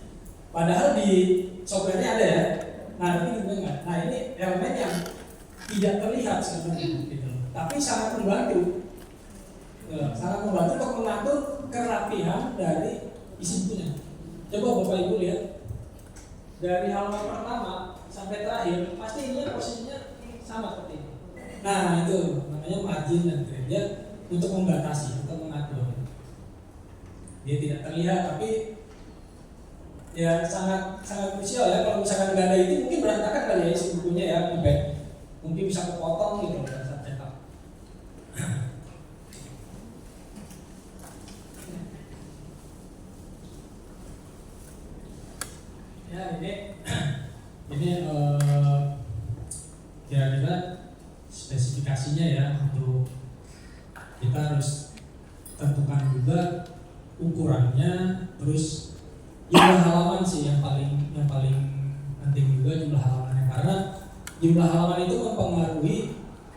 Padahal di software-nya ada ya. Nah ini enggak. Nah ini elemen yang tidak terlihat sebenarnya, gitu. Tapi sangat membantu, untuk mengatur kerapihan dari isi bukunya. Coba Bapak Ibu lihat dari halaman pertama sampai terakhir, pasti ini posisinya sama seperti ini. Nah itu namanya margin dan gradnya untuk membatasi, untuk mengatur. Dia tidak terlihat, tapi ya sangat krusial ya. Kalau misalkan nggak ada itu mungkin berantakan kali ya isi bukunya ya, mungkin bisa kepotong gitu pada saat cetak. Ya ini kira-kira spesifikasinya ya, untuk kita harus tentukan juga ukurannya, terus jumlah halaman sih yang paling penting juga, jumlah halamannya, karena jumlah halaman itu mempengaruhi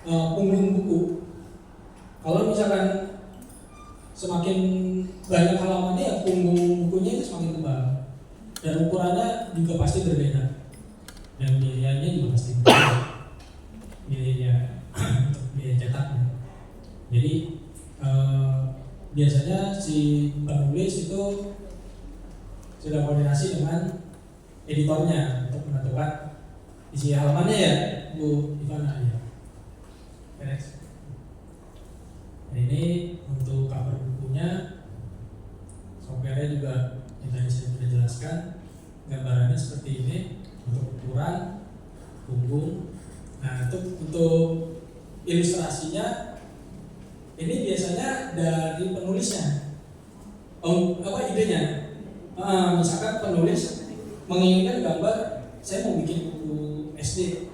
punggung buku. Kalau misalkan semakin banyak halamannya, ya punggung bukunya itu semakin tebal, dan ukurannya juga pasti berbeda, dan biayanya juga pasti berbeda, biaya untuk biaya cetaknya. Jadi biasanya si penulis itu sudah koordinasi dengan editornya untuk menentukan isi halamannya ya, Bu Ivana ya. Next. Ini untuk cover bukunya, software-nya juga yang tadi saya sudah jelaskan, gambarannya seperti ini untuk ukuran punggung. Nah untuk ilustrasinya ini biasanya dari penulisnya, idenya. Misalkan penulis menginginkan gambar, saya mau bikin buku SD,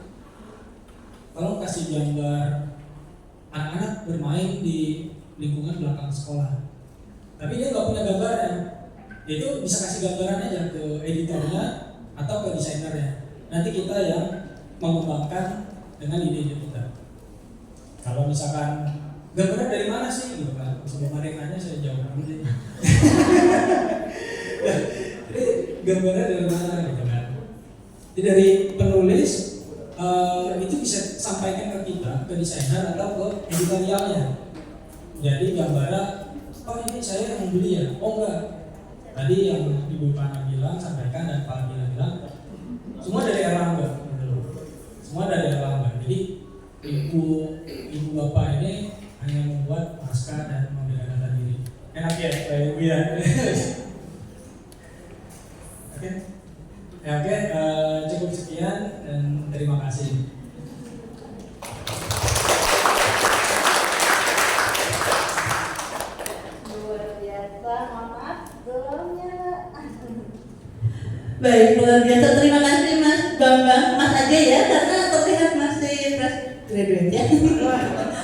tolong kasih gambar anak-anak bermain di lingkungan belakang sekolah, tapi dia nggak punya gambarnya. Itu bisa kasih gambaran aja ke editornya atau ke desainernya. Nanti kita yang mengembangkan dengan ide kita. Kalau misalkan gambarnya dari mana sih gitu kan, sebelum ada yang nanya saya jawab dulu deh. Jadi gambarnya dari mana gitu kan. Jadi dari penulis itu bisa sampaikan ke kita, ke desainer atau ke editorialnya. Jadi gambarnya, oh ini saya yang beli ya, oh enggak. Tadi yang Ibu Pana bilang, sampaikan, dan Pak Gila bilang, semua dari Erlangga, semua dari Erlangga. Jadi ibu bapak ini hanya membuat naskah dan memberikan data diri. Enak ya, Pak Ibu ya. Oke, cukup sekian dan terima kasih. Baik, luar biasa. Terima kasih Mas Bambang, Mas aja ya, karena terlihat masih fresh graduate ya.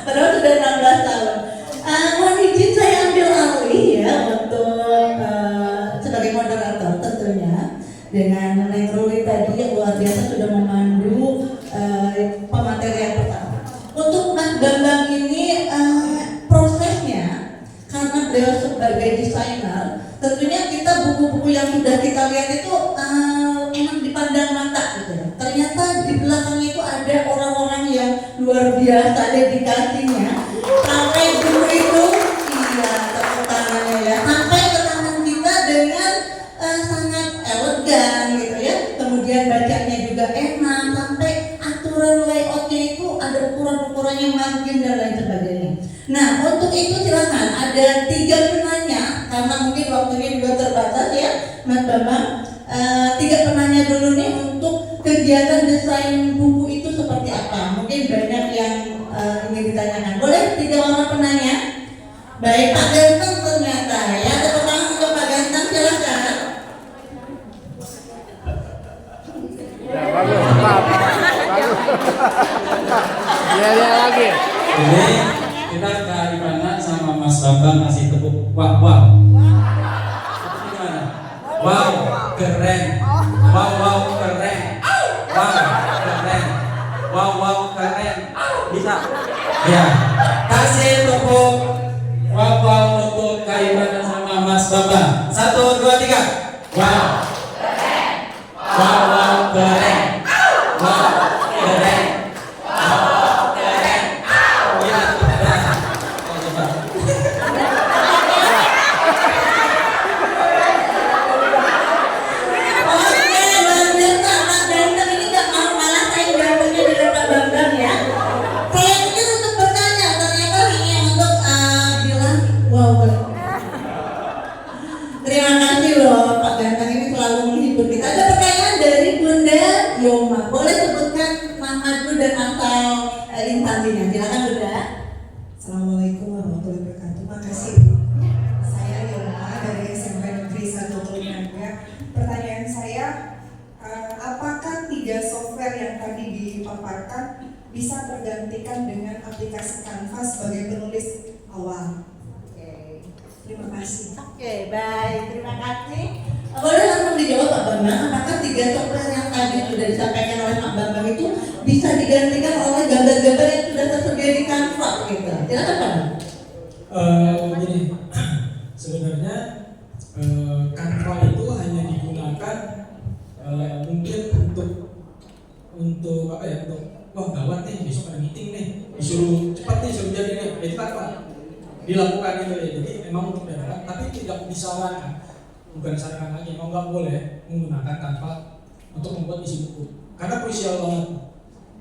Padahal sudah 16 tahun. Mohon izin saya ambil alih ya untuk sebagai moderator tentunya, dengan Neng Ruli tadi yang luar biasa sudah memandu pematerian pertama. Untuk Mas Bambang ini prosesnya, karena beliau sebagai desainer, tentunya kita buku-buku yang sudah kita lihat itu memang dipandang mata gitu ya. Ternyata di belakangnya itu ada orang-orang yang luar biasa dedikasinya. Sampai dulu itu, iya tepuk tangannya ya, sampai ke tangan kita dengan sangat elegan gitu ya. Kemudian bacanya juga enak, sampai aturan layoutnya itu ada ukuran-ukurannya, margin dan lain sebagainya. Nah untuk itu silakan ada 3 penanya, karena mungkin waktunya juga terbatas ya Mas Bambang. 3 penanya dulu nih untuk kegiatan desain buku itu seperti apa. Mungkin banyak yang ingin ditanyakan. Boleh 3 orang penanya? Baik, Pak Ganteng ternyata ya, tepuk tangan Ini kita ke Ivana sama Mas Bambang ngasih tepuk wow. Gimana? Wow, keren. Wow, keren. Wow, keren. Bisa? Ya. Kasih tepuk wow untuk Kak Ivana sama Mas Bambang. 1, 2, 3. Wow. Wow, keren. Wow, keren. Terima kasih loh Pak Ganteng, ini selalu menghibur kita. Ada pertanyaan dari Bunda Yoma. Boleh sebutkan nama dulu dan asal instansinya. Silakan Bunda. Assalamualaikum warahmatullahi wabarakatuh. Makasih. Saya Yoma dari SMP Negeri 1 Tulungaga. Pertanyaan saya, apakah 3 software yang tadi dipaparkan bisa tergantikan dengan aplikasi Canva sebagai penulis awal? Terima kasih. Oke, baik. Terima kasih. Boleh langsung dijawab Pak Bambang, apakah 3 software yang tadi sudah disampaikan oleh Pak Bambang itu bisa digantikan oleh gambar-gambar yang sudah tersedia di Canva gitu? Silakan Pak Bambang. Begini, sebenarnya Canva itu hanya digunakan mungkin untuk apa ya, untuk wah gawat nih besok ada meeting nih, disuruh cepat nih, suruh jadi nih, itu Canva dilakukan itu ya. Jadi memang untuk daerah, tapi tidak disarankan, bukan disarankan lagi, memang nggak boleh menggunakan Canva untuk membuat isi buku karena krusial banget.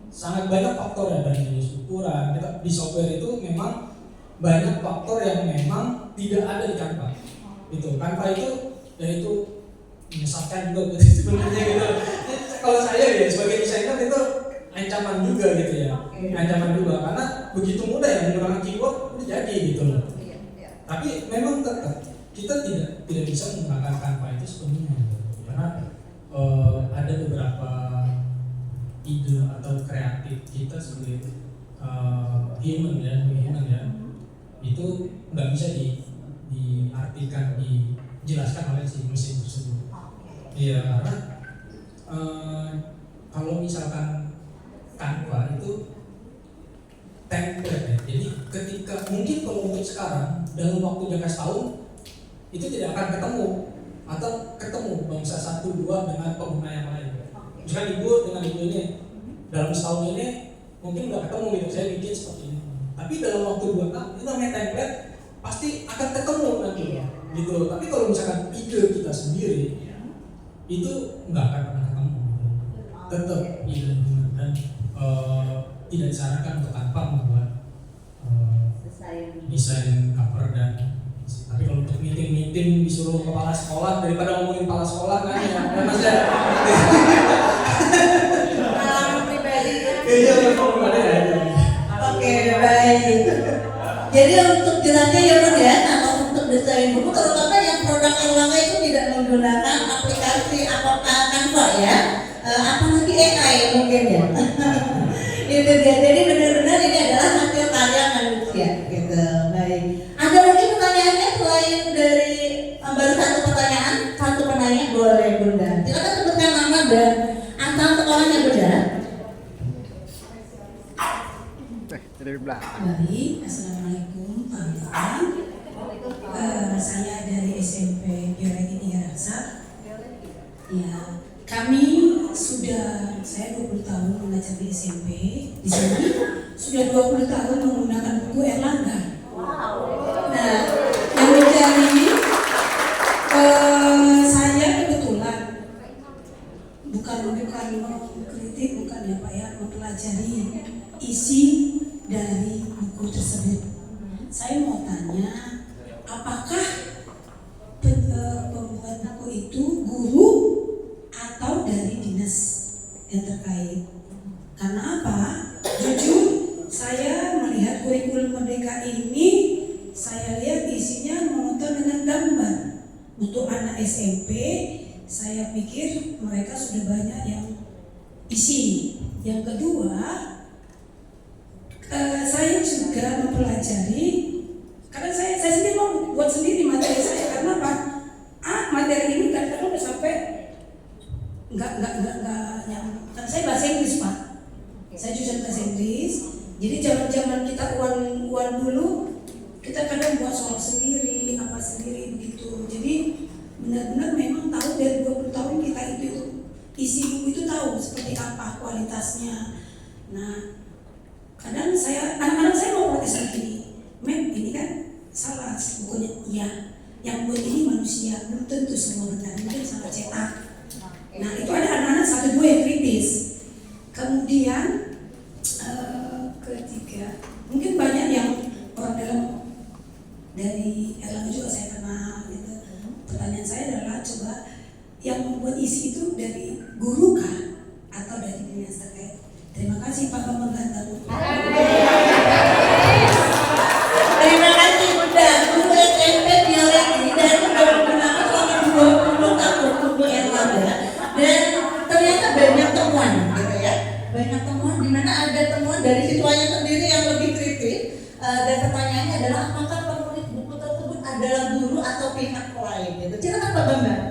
Sangat banyak faktor ya, dari jenis ukuran kita di software itu memang banyak faktor yang memang tidak ada di Canva. Itu Canva itu ya itu menyesatkan juga sebenarnya gitu. Kalau saya ya sebagai desainer itu ancaman juga gitu ya, ancaman juga karena begitu mudah ya menggunakan keyboard udah jadi gitu loh. Tapi memang tetap kita tidak bisa menggunakan Canva itu sepenuhnya karena ada beberapa ide atau kreatif kita sebagai human ya itu nggak bisa diartikan, dijelaskan oleh si mesin tersebut. Iya, karena kalau misalkan Canva itu template ya. Jadi ketika mungkin kalau untuk sekarang dalam waktu jangka setahun itu tidak akan ketemu bangsa 1-2 dengan pengguna yang lain. Misalkan ibu dengan ibu ini dalam setahun ini mungkin nggak ketemu gitu, saya bikin seperti ini. Tapi dalam waktu 2 tahun itu namanya template pasti akan ketemu nanti gitu. Tapi kalau misalkan ide kita sendiri itu nggak akan pernah ketemu. Tetap ide dan tidak disarankan untuk Canva membuat desain cover dan tapi kalau untuk meeting disuruh kepala sekolah daripada ngomongin kepala sekolah kan ya Mas ya. Pengalaman pribadi ya. Iya, pribadi ya. Oke, baik. Jadi untuk jelasnya ya Bang ya, kalau untuk desain buku terutama yang produk Erlangga itu tidak menggunakan aplikasi Canva ya. Apalagi AI mungkin ya. Itu dia. Jadi benar-benar ini adalah hasil karya manusia gitu. Baik. Ada lagi pertanyaannya selain dari baru satu pertanyaan, satu penanya boleh Bunda. Silakan sebutkan nama dan asal sekolahnya Bunda. Baik, assalamualaikum Pak Bambang. Saya dari SMP Biologi 3 Raksa. Ya, kami saya 20 tahun mengajar di SMP. Di sini sudah 20 tahun menggunakan buku Erlangga. Nah, yang menjadi saya kebetulan bukan mau kritik, bukan ya Pak ya, mempelajari isi dari buku tersebut. Saya mau tanya, apakah pembuat buku itu guru atau dari dinas yang terkait? Karena apa? Jujur, saya melihat kurikulum Merdeka ini, saya lihat isinya monoton dengan gambar. Untuk anak SMP, saya pikir mereka sudah banyak yang isi. Yang kedua, saya juga mempelajari, karena saya sendiri mau buat sendiri materi saya. Karena apa? Materi ini kadang-kadang udah sampai nggak yang kan saya bahasa Inggris Pak. Saya jurusan bahasa Inggris. Jadi zaman kita uan dulu, kita kadang buat soal sendiri, apa sendiri begitu. Jadi benar-benar memang tahu dari 20 tahun kita itu isi buku itu tahu seperti apa kualitasnya. Nah, kadang anak-anak saya mau protes lagi, Mem, ini kan salah bukunya. Iya, yang buat ini manusia, belum tentu semua benar, mungkin salah cetak. Nah, itu ada anak-anak 1-2 yang kritis. Kemudian ketiga, mungkin banyak yang orang dalam dari Erlangga juga saya kenal gitu. Pertanyaan saya adalah coba yang membuat isi itu dari guru kah atau dari dinas terkait? Terima kasih Pak Bambang Ganteng. Terima kasih Bunda. Guru SMP biologi dan sudah menggunakan selama 20 tahun buku Erlangga, dan ternyata banyak temuan gitu ya. Banyak temuan di mana ada temuan dari siswanya sendiri yang lebih kritis, dan pertanyaannya adalah apakah penulis buku tersebut adalah guru atau pihak lain gitu. Silakan Pak Bambang.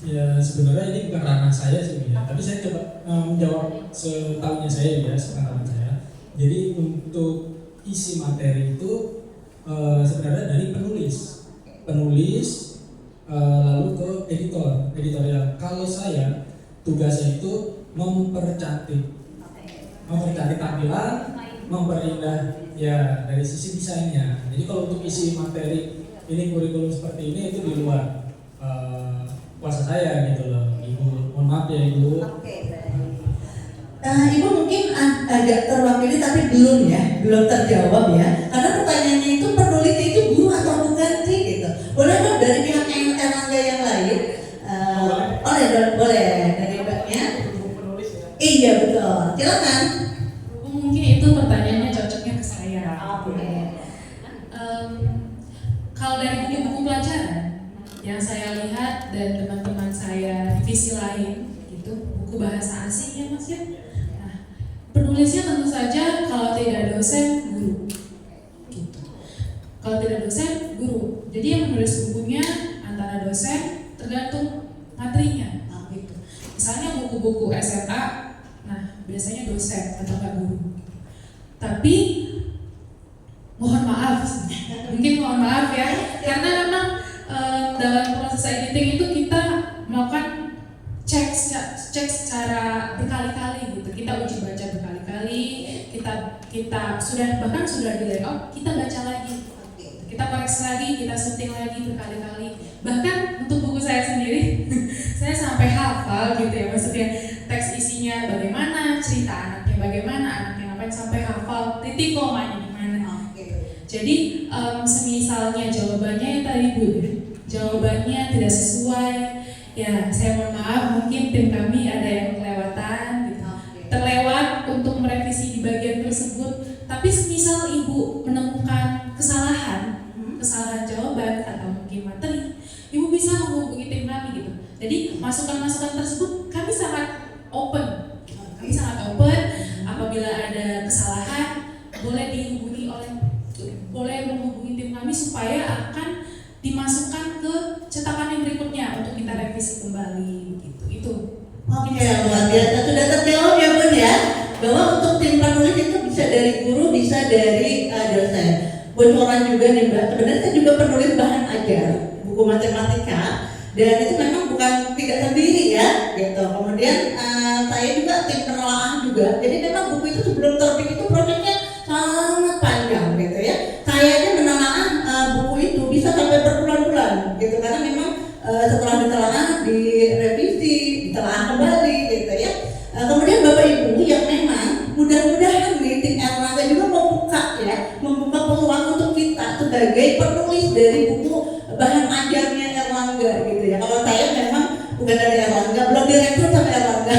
Ya sebenarnya ini bukan ranah saya sih ya, tapi saya coba menjawab setahunya saya ya, sepengetahuan saya. Jadi untuk isi materi itu sebenarnya dari penulis lalu ke editorial. Kalau saya tugasnya itu mempercantik tampilan, memperindah ya dari sisi desainnya. Jadi kalau untuk isi materi ini kurikulum seperti ini itu di luar kuasa saya gitu loh, Ibu. Mohon maaf ya Ibu. Oke, baik. Ibu mungkin agak terwakili tapi belum terjawab ya. Karena pertanyaannya itu penulis itu guru atau bukan sih gitu. Boleh dong dari pihak Erlangga yang lain? Boleh dari Mbaknya. Iya betul. Silakan. Mungkin itu pertanyaannya cocoknya ke saya. Kalau dari buku-buku pelajaran yang saya lihat dan teman-teman saya divisi lain gitu, buku bahasa asing ya Mas ya. Nah, penulisnya tentu saja kalau tidak dosen guru gitu. Kalau tidak dosen guru. Jadi yang menulis bukunya antara dosen tergantung materinya gitu. Misalnya buku-buku SMA, nah biasanya dosen atau enggak guru. Tapi mohon maaf ya, karena memang dalam proses editing itu kita melakukan cek secara berkali-kali gitu. Kita uji baca berkali-kali, kita sudah di layout, kita baca lagi, kita koreksi lagi, kita syuting lagi berkali-kali. Bahkan untuk buku saya sendiri, saya sampai hafal gitu ya, maksudnya teks isinya bagaimana, cerita anaknya bagaimana, anaknya ngapain, sampai hafal titik komanya di mana. Jadi semisalnya jawabannya yang tadi Bu, jawabannya tidak sesuai, ya saya mohon maaf, mungkin tim kami ada yang kelewatan gitu. Terlewat untuk merevisi di bagian tersebut. Tapi semisal Ibu menemukan kesalahan jawaban atau mungkin materi, Ibu bisa menghubungi tim kami gitu. Jadi masukan-masukan tersebut kami sangat open. Apabila ada kesalahan boleh menghubungi tim kami supaya akan dimasukkan ke cetakan yang berikutnya untuk kita revisi kembali gitu. Itu. Oke, luar biasa. Sudah terjawab ya Bun ya, bahwa untuk tim penulis itu bisa dari guru, bisa dari dosen. Bocoran juga nih Mbak, sebenarnya saya juga penulis bahan ajar buku matematika, dan itu memang bukan tidak sendiri ya gitu. Kemudian saya juga tim penelaahan juga, jadi memang buku itu sebelum terbit itu prosesnya sangat panjang gitu ya. Saya aja menelaah buku itu bisa sampai berbulan-bulan gitu, karena memang setelah ditelaah, direvisi, ditelaah kembali gitu ya. Kemudian Bapak Ibu yang memang mudah-mudahan nih tim Erlangga juga membuka peluang untuk kita sebagai penulis dari buku bahan ajarnya Erlangga gitu ya. Kalau saya memang bukan dari Erlangga, belum direkrut sama Erlangga.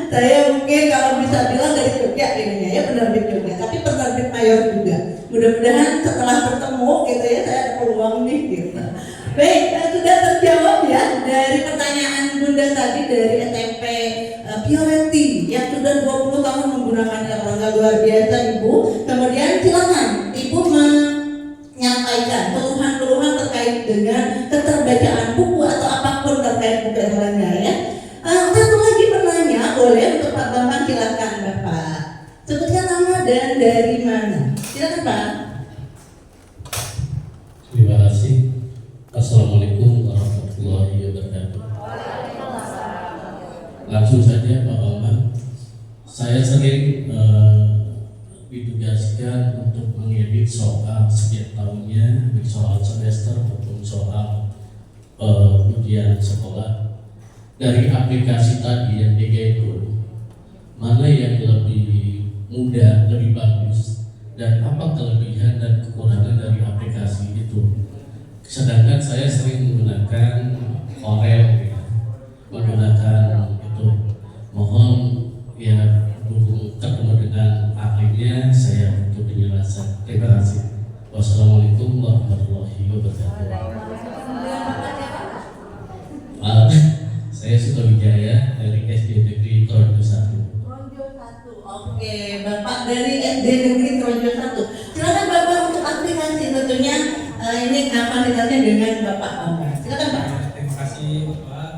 Saya mungkin kalau bisa bilang dari Jogja ininya ya, penerbit Jogja, tapi penerbit mayor juga Mudah-mudahan setelah bertemu gitu ya, saya ada peluang nih gitu. Baik, sudah terjawab ya dari pertanyaan Bunda tadi dari SMP Purity yang sudah 20 tahun menggunakan Erlangga, luar biasa Ibu. Kemudian silakan Ibu menyampaikan keluhan-keluhan terkait dengan keterbacaan buku atau apapun terkait buku Erlangga ya. Satu lagi penanya boleh untuk Pak Bambang, silakan Bapak. Sebutkan nama dan dari mana. Silakan Pak. Terima kasih. Assalamualaikum warahmatullahi wabarakatuh. Langsung saja Pak Bambang. Saya sering ditugaskan untuk mengedit soal setiap tahunnya, baik soal semester maupun soal ujian sekolah. Dari aplikasi tadi yang digawe, mana yang lebih mudah, lebih bagus, dan apa kelebihan dan kekurangan dari aplikasi itu? Sedangkan saya sering menggunakan Corel, menggunakan itu. Mohon ya ketemu dengan ahlinya, saya untuk penjelasan. Terima kasih. Wassalamualaikum warahmatullahi wabarakatuh. Saya Suto Wijaya dari SD Negeri Tronjo 1. Tronjo 1. Oke, Bapak dari SD Negeri Tronjo 1. Silakan Bapak untuk aplikasi tentunya ini kapasitasnya dengan Bapak Bambang. Silakan Pak. Terima kasih Bapak.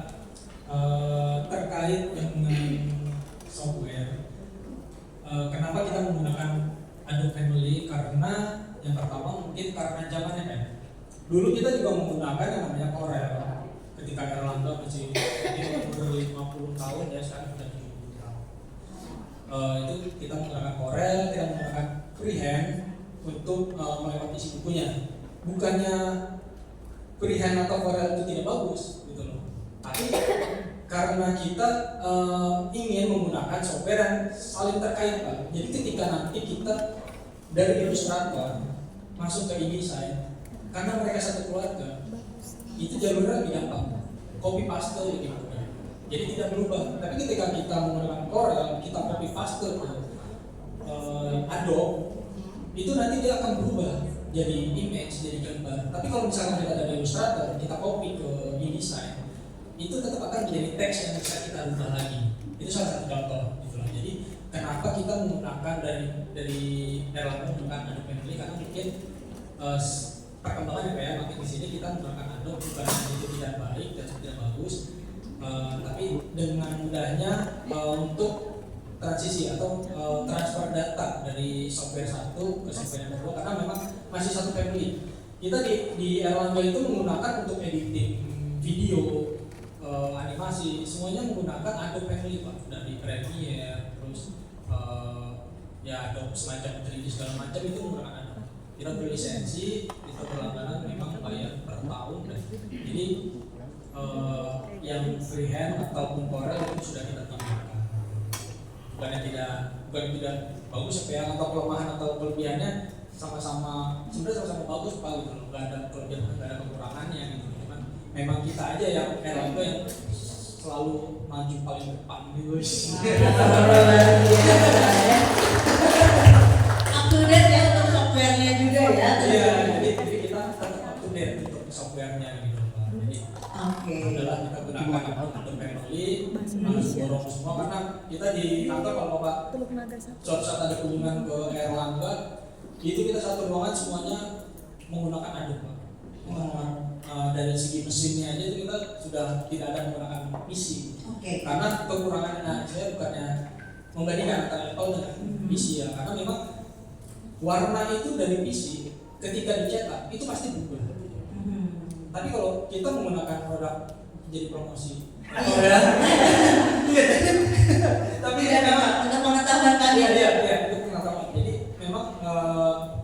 Terkait dengan software, kenapa kita menggunakan Adobe Family? Karena yang pertama mungkin karena zamannya kan. Dulu kita juga menggunakan yang namanya Corel. Ketika Erlangga masih umur 50 tahun ya, sekarang sudah 70 tahun. Itu kita menggunakan Corel, kita menggunakan freehand untuk melewati isi bukunya. Bukannya freehand atau Corel itu tidak bagus gitu loh. Tapi karena kita ingin menggunakan software yang saling terkait Pak. Jadi ketika nanti kita dari Illustrator masuk ke InDesign, karena mereka satu keluarga, itu jalurnya lebih gampang, copy paste lebih mudah, jadi tidak berubah. Tapi ketika kita menggunakan Corel, kita copy paste ke Adobe, itu nanti dia akan berubah jadi image, jadi gambar. Tapi kalau misalnya kita ada Illustrator, kita copy ke InDesign, itu tetap akan menjadi teks yang bisa kita ubah lagi. Itu salah satu contoh gitu lah. Jadi kenapa kita menggunakan dari Erlangga menggunakan Adobe Family, karena mungkin perkembangan ya, makin di sini kita menggunakan Adobe bukan itu tidak baik dan tidak bagus, tapi dengan mudahnya untuk transisi atau transfer data dari software satu ke software yang kedua, karena memang masih satu family. Kita di Erlangga itu menggunakan untuk editing video, animasi, semuanya menggunakan Adobe Family Pak, dari Premiere, terus ya Adobe semacam 3D segala macam itu menggunakan Adobe. Kita berlisensi, kita berlangganan memang bayar per tahun dan jadi yang freehand ataupun Corel itu sudah kita tinggalkan. Bukan tidak bagus ya, atau kelemahan atau kelebihannya sama-sama, sebenarnya sama-sama bagus Pak gitu loh, nggak ada kelebihan, nggak ada kekurangannya gitu. Cuman memang kita aja yang Erlangga yang selalu maju paling depan gitu. Up to date ya untuk softwarenya juga ya. Iya, jadi kita tetap up to date untuk softwarenya gitu Pak. Jadi adalah kita gunakan Adobe Family, harus borong semua karena kita di kantor kalau Bapak suatu saat ada kunjungan ke Erlangga, itu kita satu ruangan semuanya menggunakan Adobe Pak. Dari segi mesinnya aja itu kita sudah tidak ada menggunakan PC. Karena kekurangannya saya bukannya membandingkan antara Apple dengan PC ya, karena memang warna itu dari PC ketika dicetak itu pasti berubah. Tapi kalau kita menggunakan produk jadi promosi, tapi untuk pengetahuan kalian. Iya, untuk pengetahuan. Jadi memang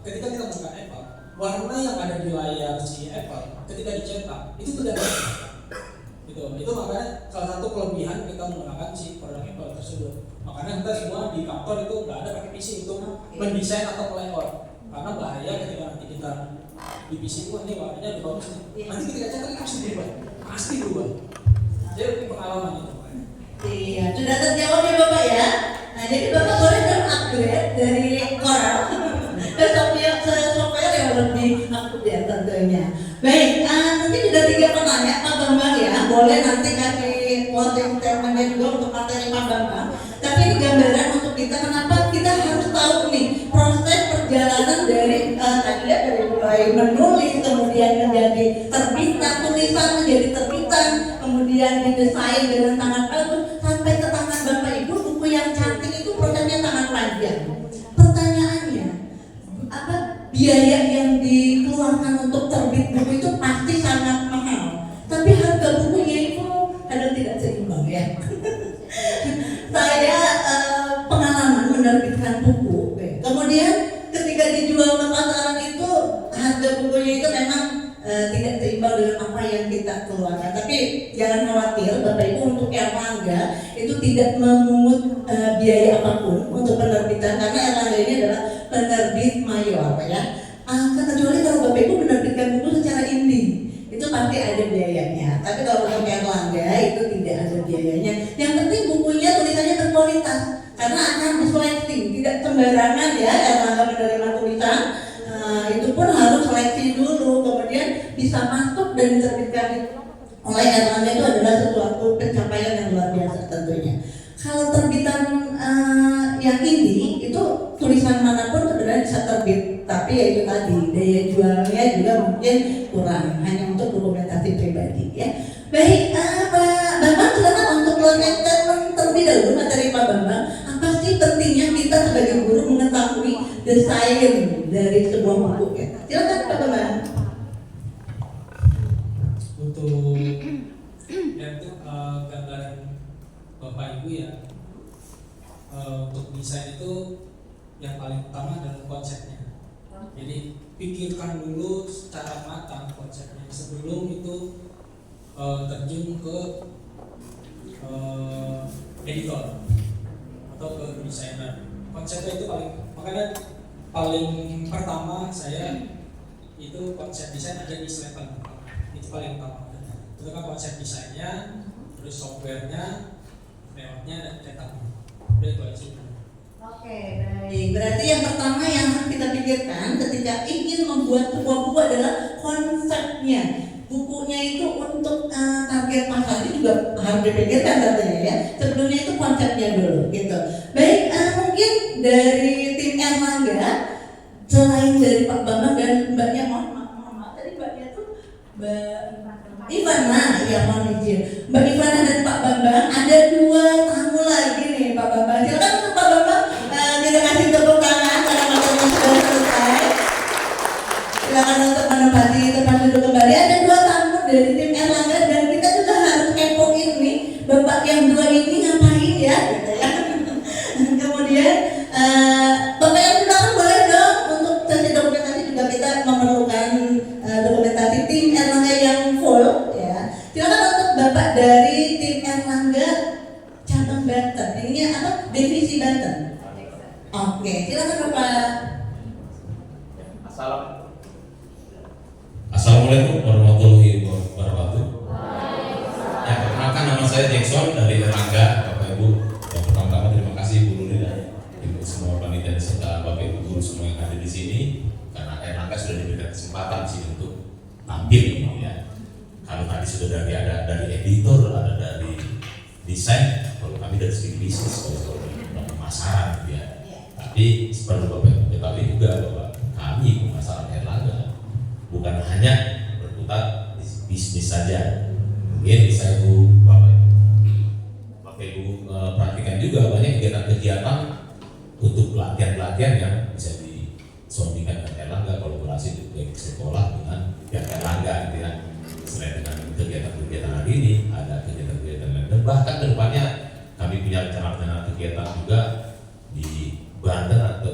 ketika kita menggunakan Apple, warna yang ada di layar si Apple ketika dicetak itu tidak berubah. Itu makanya salah satu kelebihan kita menggunakan si produk Apple tersebut. Makanya kita semua di kantor itu nggak ada pakai PC untuk mendesain atau layout, karena bahaya ketika nanti kita di PC itu ini warnanya lebih bagus nih. Nanti ketika cetak itu pasti berubah. Jadi pengalaman itu. Iya, sudah terjawab ya Bapak ya. Nah jadi Bapak boleh dong upgrade dari Corel ke lebih aktif ya tentunya. Baik, mungkin sudah 3 penanya Pak Bambang ya, boleh nanti kasih closing statement-nya juga untuk materi Pak Bambang. Tapi ini gambaran untuk kita, kenapa kita harus tahu nih proses perjalanan dari tadi ya, dari mulai menulis, kemudian menjadi terbitan, tulisan menjadi terbitan, kemudian didesain dengan sangat bagus sampai ke tangan Bapak Ibu, buku yang cantik itu prosesnya sangat panjang. Pertanyaannya, apa biaya yang dikeluarkan untuk terbit buku itu pasti sangat mahal, tapi harga bukunya itu kadang tidak seimbang ya. Saya pengalaman menerbitkan buku, kemudian ketika dijual ke pasaran itu harga bukunya itu memang tidak seimbang dengan apa yang kita keluarkan. Tapi jangan khawatir Bapak Ibu, untuk Erlangga itu tidak memungut biaya apapun untuk penerbitan, karena Erlangga ini adalah penerbit mayor ya. Kecuali kalau Bapak Ibu menerbitkan buku secara indie, itu pasti ada biayanya. Tapi kalau untuk Erlangga itu tidak ada biayanya. Yang penting bukunya tulisannya berkualitas, karena akan diseleksi, tidak sembarangan ya Erlangga menerima tulisan. Itu pun harus seleksi dulu, kemudian bisa masuk dan diterbitkan oleh Erlangga. Itu adalah sesuatu pencapaian yang luar biasa tentunya. Kalau terbitan yang indie itu tulisan manapun sebenarnya bisa terbit, tapi ya itu tadi daya jualnya juga mungkin kurang, hanya untuk dokumentasi pribadi ya. Baik, Pak Bambang silakan untuk closing terlebih dahulu materi Pak Bambang. Apa sih pentingnya kita sebagai guru mengetahui desain dari sebuah buku ya? Silakan Pak Bambang. Untuk gambaran Bapak Ibu ya, untuk desain itu yang paling utama adalah konsepnya. Jadi pikirkan dulu secara matang konsepnya sebelum itu terjun ke editor atau ke desainer. Konsepnya itu paling pertama saya itu konsep desain ada di slide paling pertama. Itu paling utama. Itu kan konsep desainnya, terus softwarenya, layoutnya dan cetaknya. Udah itu aja. Oke, baik. Berarti yang pertama yang harus kita pikirkan ketika ingin membuat sebuah buku adalah konsepnya. Bukunya itu untuk target pasarnya juga harus dipikirkan tentunya ya. Sebelumnya itu konsepnya dulu gitu. Baik, mungkin dari tim Erlangga, selain dari Pak Bambang dan Mbaknya, mohon maaf tadi Mbaknya tuh Mbak Ivana, ya mohon izin. Mbak Ivana dan Pak Bambang, ada 2 tamu lagi nih Pak Bambang. Silakan untuk Pak Bambang, kita kasih tepuk tangan karena materinya sudah selesai. Silakan untuk menempati tempat duduk kembali. Ada 2 tamu dari tim Erlangga dan kita juga harus kepoin nih Bapak yang 2 ini ngapain ya, gitu ya. Kemudian Bapak yang silakan boleh dong untuk sesi dokumentasi juga kita memerlukan dokumentasi tim Erlangga yang full ya. Silakan untuk Bapak dari tim Erlangga cabang Banten. Ini apa? Divisi Banten. Oke, silakan Bapak. Assalamualaikum warahmatullahi wabarakatuh. Ya, perkenalkan nama saya Jackson dari Erlangga, Bapak Ibu. Yang pertama-tama terima kasih Bu Nuri dan Ibu semua panitia serta Bapak Ibu guru semua yang ada di sini, karena Erlangga sudah diberikan kesempatan di sini untuk tampil ya. Kalau tadi sudah dari editor, ada dari desain, kalau kami dari segi bisnis, kalau dari pemasaran ya. Tapi seperti Bapak Ibu ketahui juga bahwa kami pemasaran Erlangga bukan hanya berputar di bisnis saja. Mungkin bisa Bapak Ibu perhatikan juga banyak kegiatan-kegiatan untuk pelatihan-pelatihan yang bisa disondingkan dengan Erlangga, kolaborasi dengan sekolah dengan pihak Erlangga gitu ya. Selain dengan kegiatan-kegiatan hari ini, ada kegiatan-kegiatan lain, dan bahkan kedepannya kami punya rencana kegiatan juga di Banten atau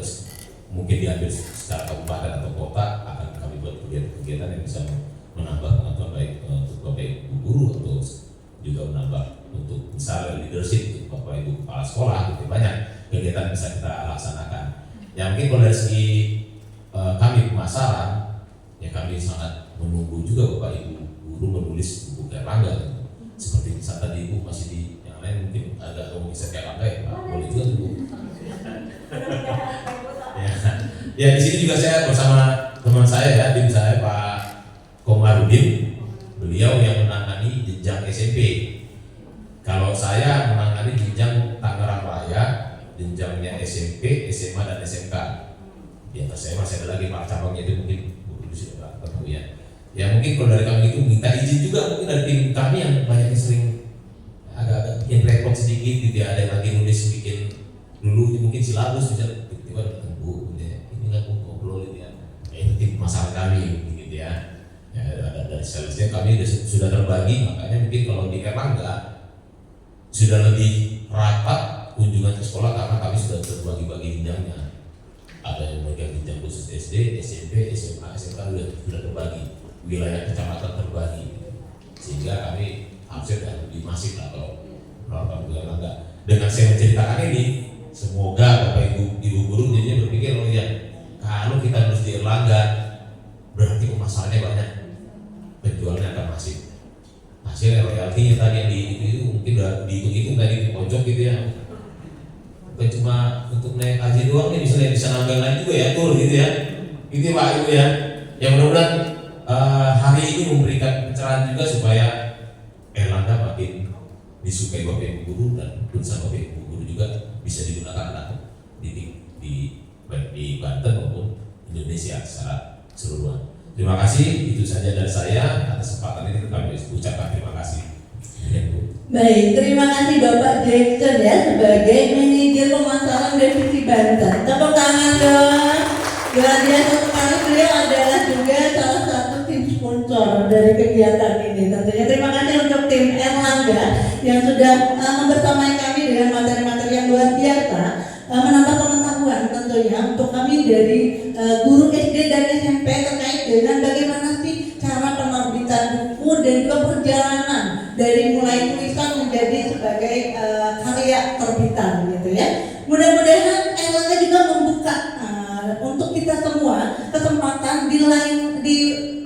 mungkin diambil secara kabupaten atau kota, akan kami buat kegiatan-kegiatan yang bisa menambah pengetahuan baik untuk Bapak Ibu guru atau juga menambah untuk misalnya leadership untuk Bapak Ibu kepala sekolah, gitu banyak kegiatan yang bisa kita laksanakan. Ya mungkin kalau dari segi kami pemasaran, ya kami sangat menunggu juga Bapak Ibu guru menulis buku Erlangga. Seperti misal tadi Ibu masih di yang lain mungkin agak bisa Erlangga ya, Pak. Boleh juga tuh Bu. Ya di sini juga saya bersama teman saya ya, tim saya Pak Komarudin, beliau yang menangani jenjang SMP. Kalau saya menangani jenjang Tangerang Raya, jenjangnya SMP, SMA dan SMK. Di atas saya masih ada lagi Pak cabangnya itu mungkin Bu sudah ketemu ya. Ya mungkin kalau dari kami itu minta izin juga mungkin dari tim kami yang banyak yang sering agak-agak bikin repot sedikit gitu ya, ada yang lagi nulis bikin dulu mungkin silabus misalnya tiba-tiba datang Bu ini nggak mau ngobrol gitu ya, itu tim masalah kami gitu ya. Ya ada dari salesnya kami sudah terbagi, makanya mungkin kalau di Erlangga sudah lebih rapat kunjungan ke sekolah karena kami sudah terbagi-bagi jenjangnya. Ada yang memegang jenjang khusus SD, SMP, SMA, SMK sudah terbagi, wilayah kecamatan terbagi, sehingga kami hampir lebih masif lah kalau melakukan Erlangga. Dengan saya menceritakan ini, semoga Bapak Ibu guru jadinya berpikir oh ya kalau kita harus di Erlangga berarti masalahnya banyak, penjualnya akan masif. Hasil royaltinya tadi yang itu mungkin udah dihitung tadi di pojok gitu ya. Bukan cuma untuk naik haji doang nih, bisa nambah lain juga ya tur gitu ya. Itu Pak Ibu ya. Yang mudah-mudahan hari ini memberikan pencerahan juga supaya Erlangga makin disukai Bapak Ibu guru dan tulisan Bapak Ibu guru juga bisa digunakan baik di Banten maupun Indonesia secara keseluruhan. Terima kasih, itu saja dari saya. Atas kesempatan ini kami ucapkan terima kasih. Baik, terima kasih Bapak Jackson ya sebagai manajer pemasaran divisi Banten. Tepuk tangan dong. Luar biasa sekali, beliau adalah juga salah satu tim sponsor dari kegiatan ini. Tentunya terima kasih untuk tim Erlangga yang sudah membersamai kami dengan materi-materi yang luar biasa, menambah pengetahuan tentunya untuk kami dari guru SD dan SMP terkait dengan bagaimana sih cara penerbitan buku dan juga perjalanan dari mulai tulisan menjadi sebagai karya terbitan gitu ya. Mudah-mudahan Erlangga juga membuka untuk kita semua kesempatan di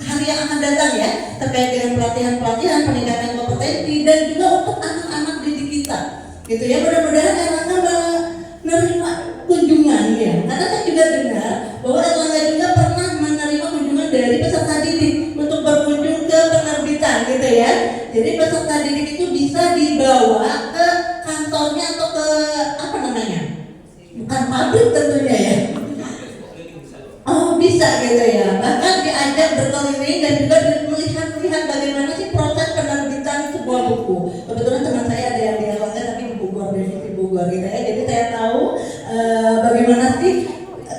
hari yang akan datang ya, terkait dengan pelatihan-pelatihan, peningkatan kompetensi dan juga untuk anak-anak didik kita gitu ya. Mudah-mudahan Erlangga menerima kunjungan ya, karena saya juga dengar bahwa Erlangga juga pernah menerima kunjungan dari peserta didik untuk berkunjung ke penerbitan gitu ya. Jadi peserta didik itu bisa dibawa ke kantornya atau ke apa namanya, bukan pabrik tentunya ya. Oh bisa gitu ya, bahkan diajak berkeliling dan juga melihat bagaimana sih proses penerbitan sebuah buku. Kebetulan teman saya ada yang di Erlangga tapi di Bogor, di Bogor gitu ya. Jadi saya tahu bagaimana sih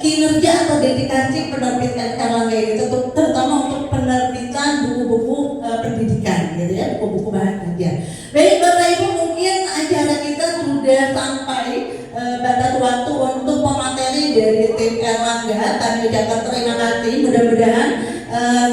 kinerja atau dedikasi penerbit Erlangga ini, terutama untuk penerbitan buku-buku pendidikan gitu ya, buku-buku bahan ajar. Baik Bapak Ibu, mungkin acara kita sudah sampai batas waktu untuk pemateri dari tim Erlangga. Kami ucapkan terima kasih. Mudah-mudahan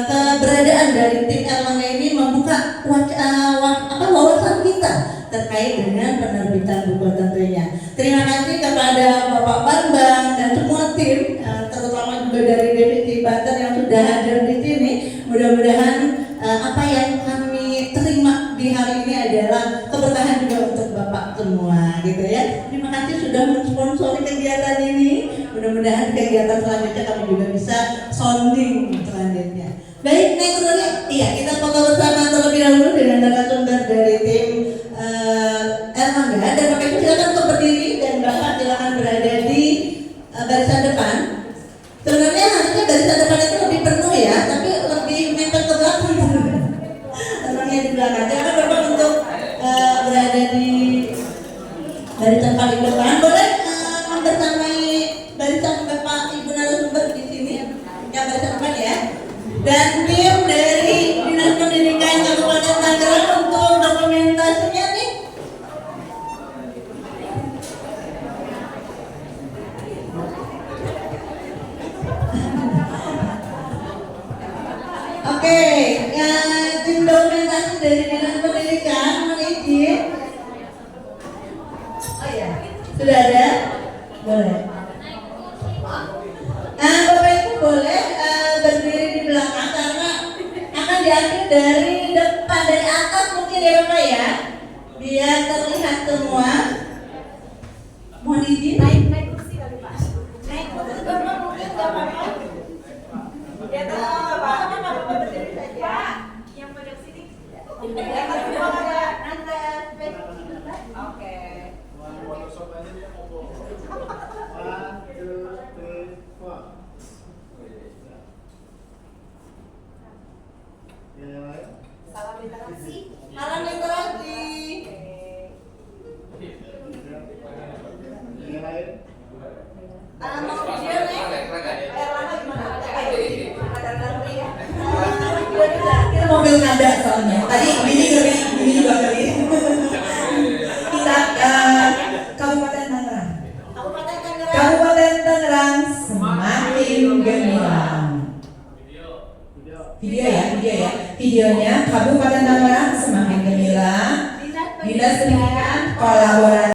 keberadaan dari tim Erlangga ini membuka wawasan kita terkait dengan penerbitan buku tentunya. Terima kasih kepada Bapak Bambang dan semua tim, terutama juga dari divisi Banten yang sudah hadir di sini. Mudah-mudahan apa yang kami terima di hari ini adalah keberkahan juga untuk Bapak semua gitu ya. Terima kasih sudah mensponsori kegiatan ini. Mudah-mudahan kegiatan selanjutnya kami juga bisa sounding selanjutnya. Baik, next dulu. Iya, kita foto bersama terlebih dahulu dengan narasumber dari tim Erlangga. Dan Bapak Ibu silakan untuk berdiri dan Bapak silakan berada di barisan depan. Sebenarnya harusnya barisan depan itu lebih penuh ya, tapi lebih mepet ke belakang. Orangnya di belakang. Silakan Bapak untuk berada di barisan paling depan. Boleh membersamai barisan Bapak Ibu narasumber di sini, yang barisan depan ya. Dan tim dari Dinas Pendidikan Kabupaten Tangerang untuk dokumentasinya nih. Oke, tim dokumentasi dari Dinas Pendidikan mohon izin. Oh ya, sudah ada? Boleh. Bapak Ibu boleh berdiri di belakang karena akan diambil dari depan, dari atas mungkin ya Bapak ya, biar terlihat semua. Mohon izin. Naik kursi kali Pak. Naik kursi Bapak mungkin nggak apa-apa. Ya tahu Pak. Sama berdiri saja. Yang pada sini. Yang ada Anda Oke. Salam interaksi. Salam interaksi. Mau video nih? Lama gimana? Kita mobil nada soalnya. Tadi ini juga ngeri. Kita Kabupaten Tangerang. Kabupaten Tangerang semakin gemilang. Video ya. Videonya Kabupaten Tangerang semakin gemilang. Dinas Pendidikan kolaborasi.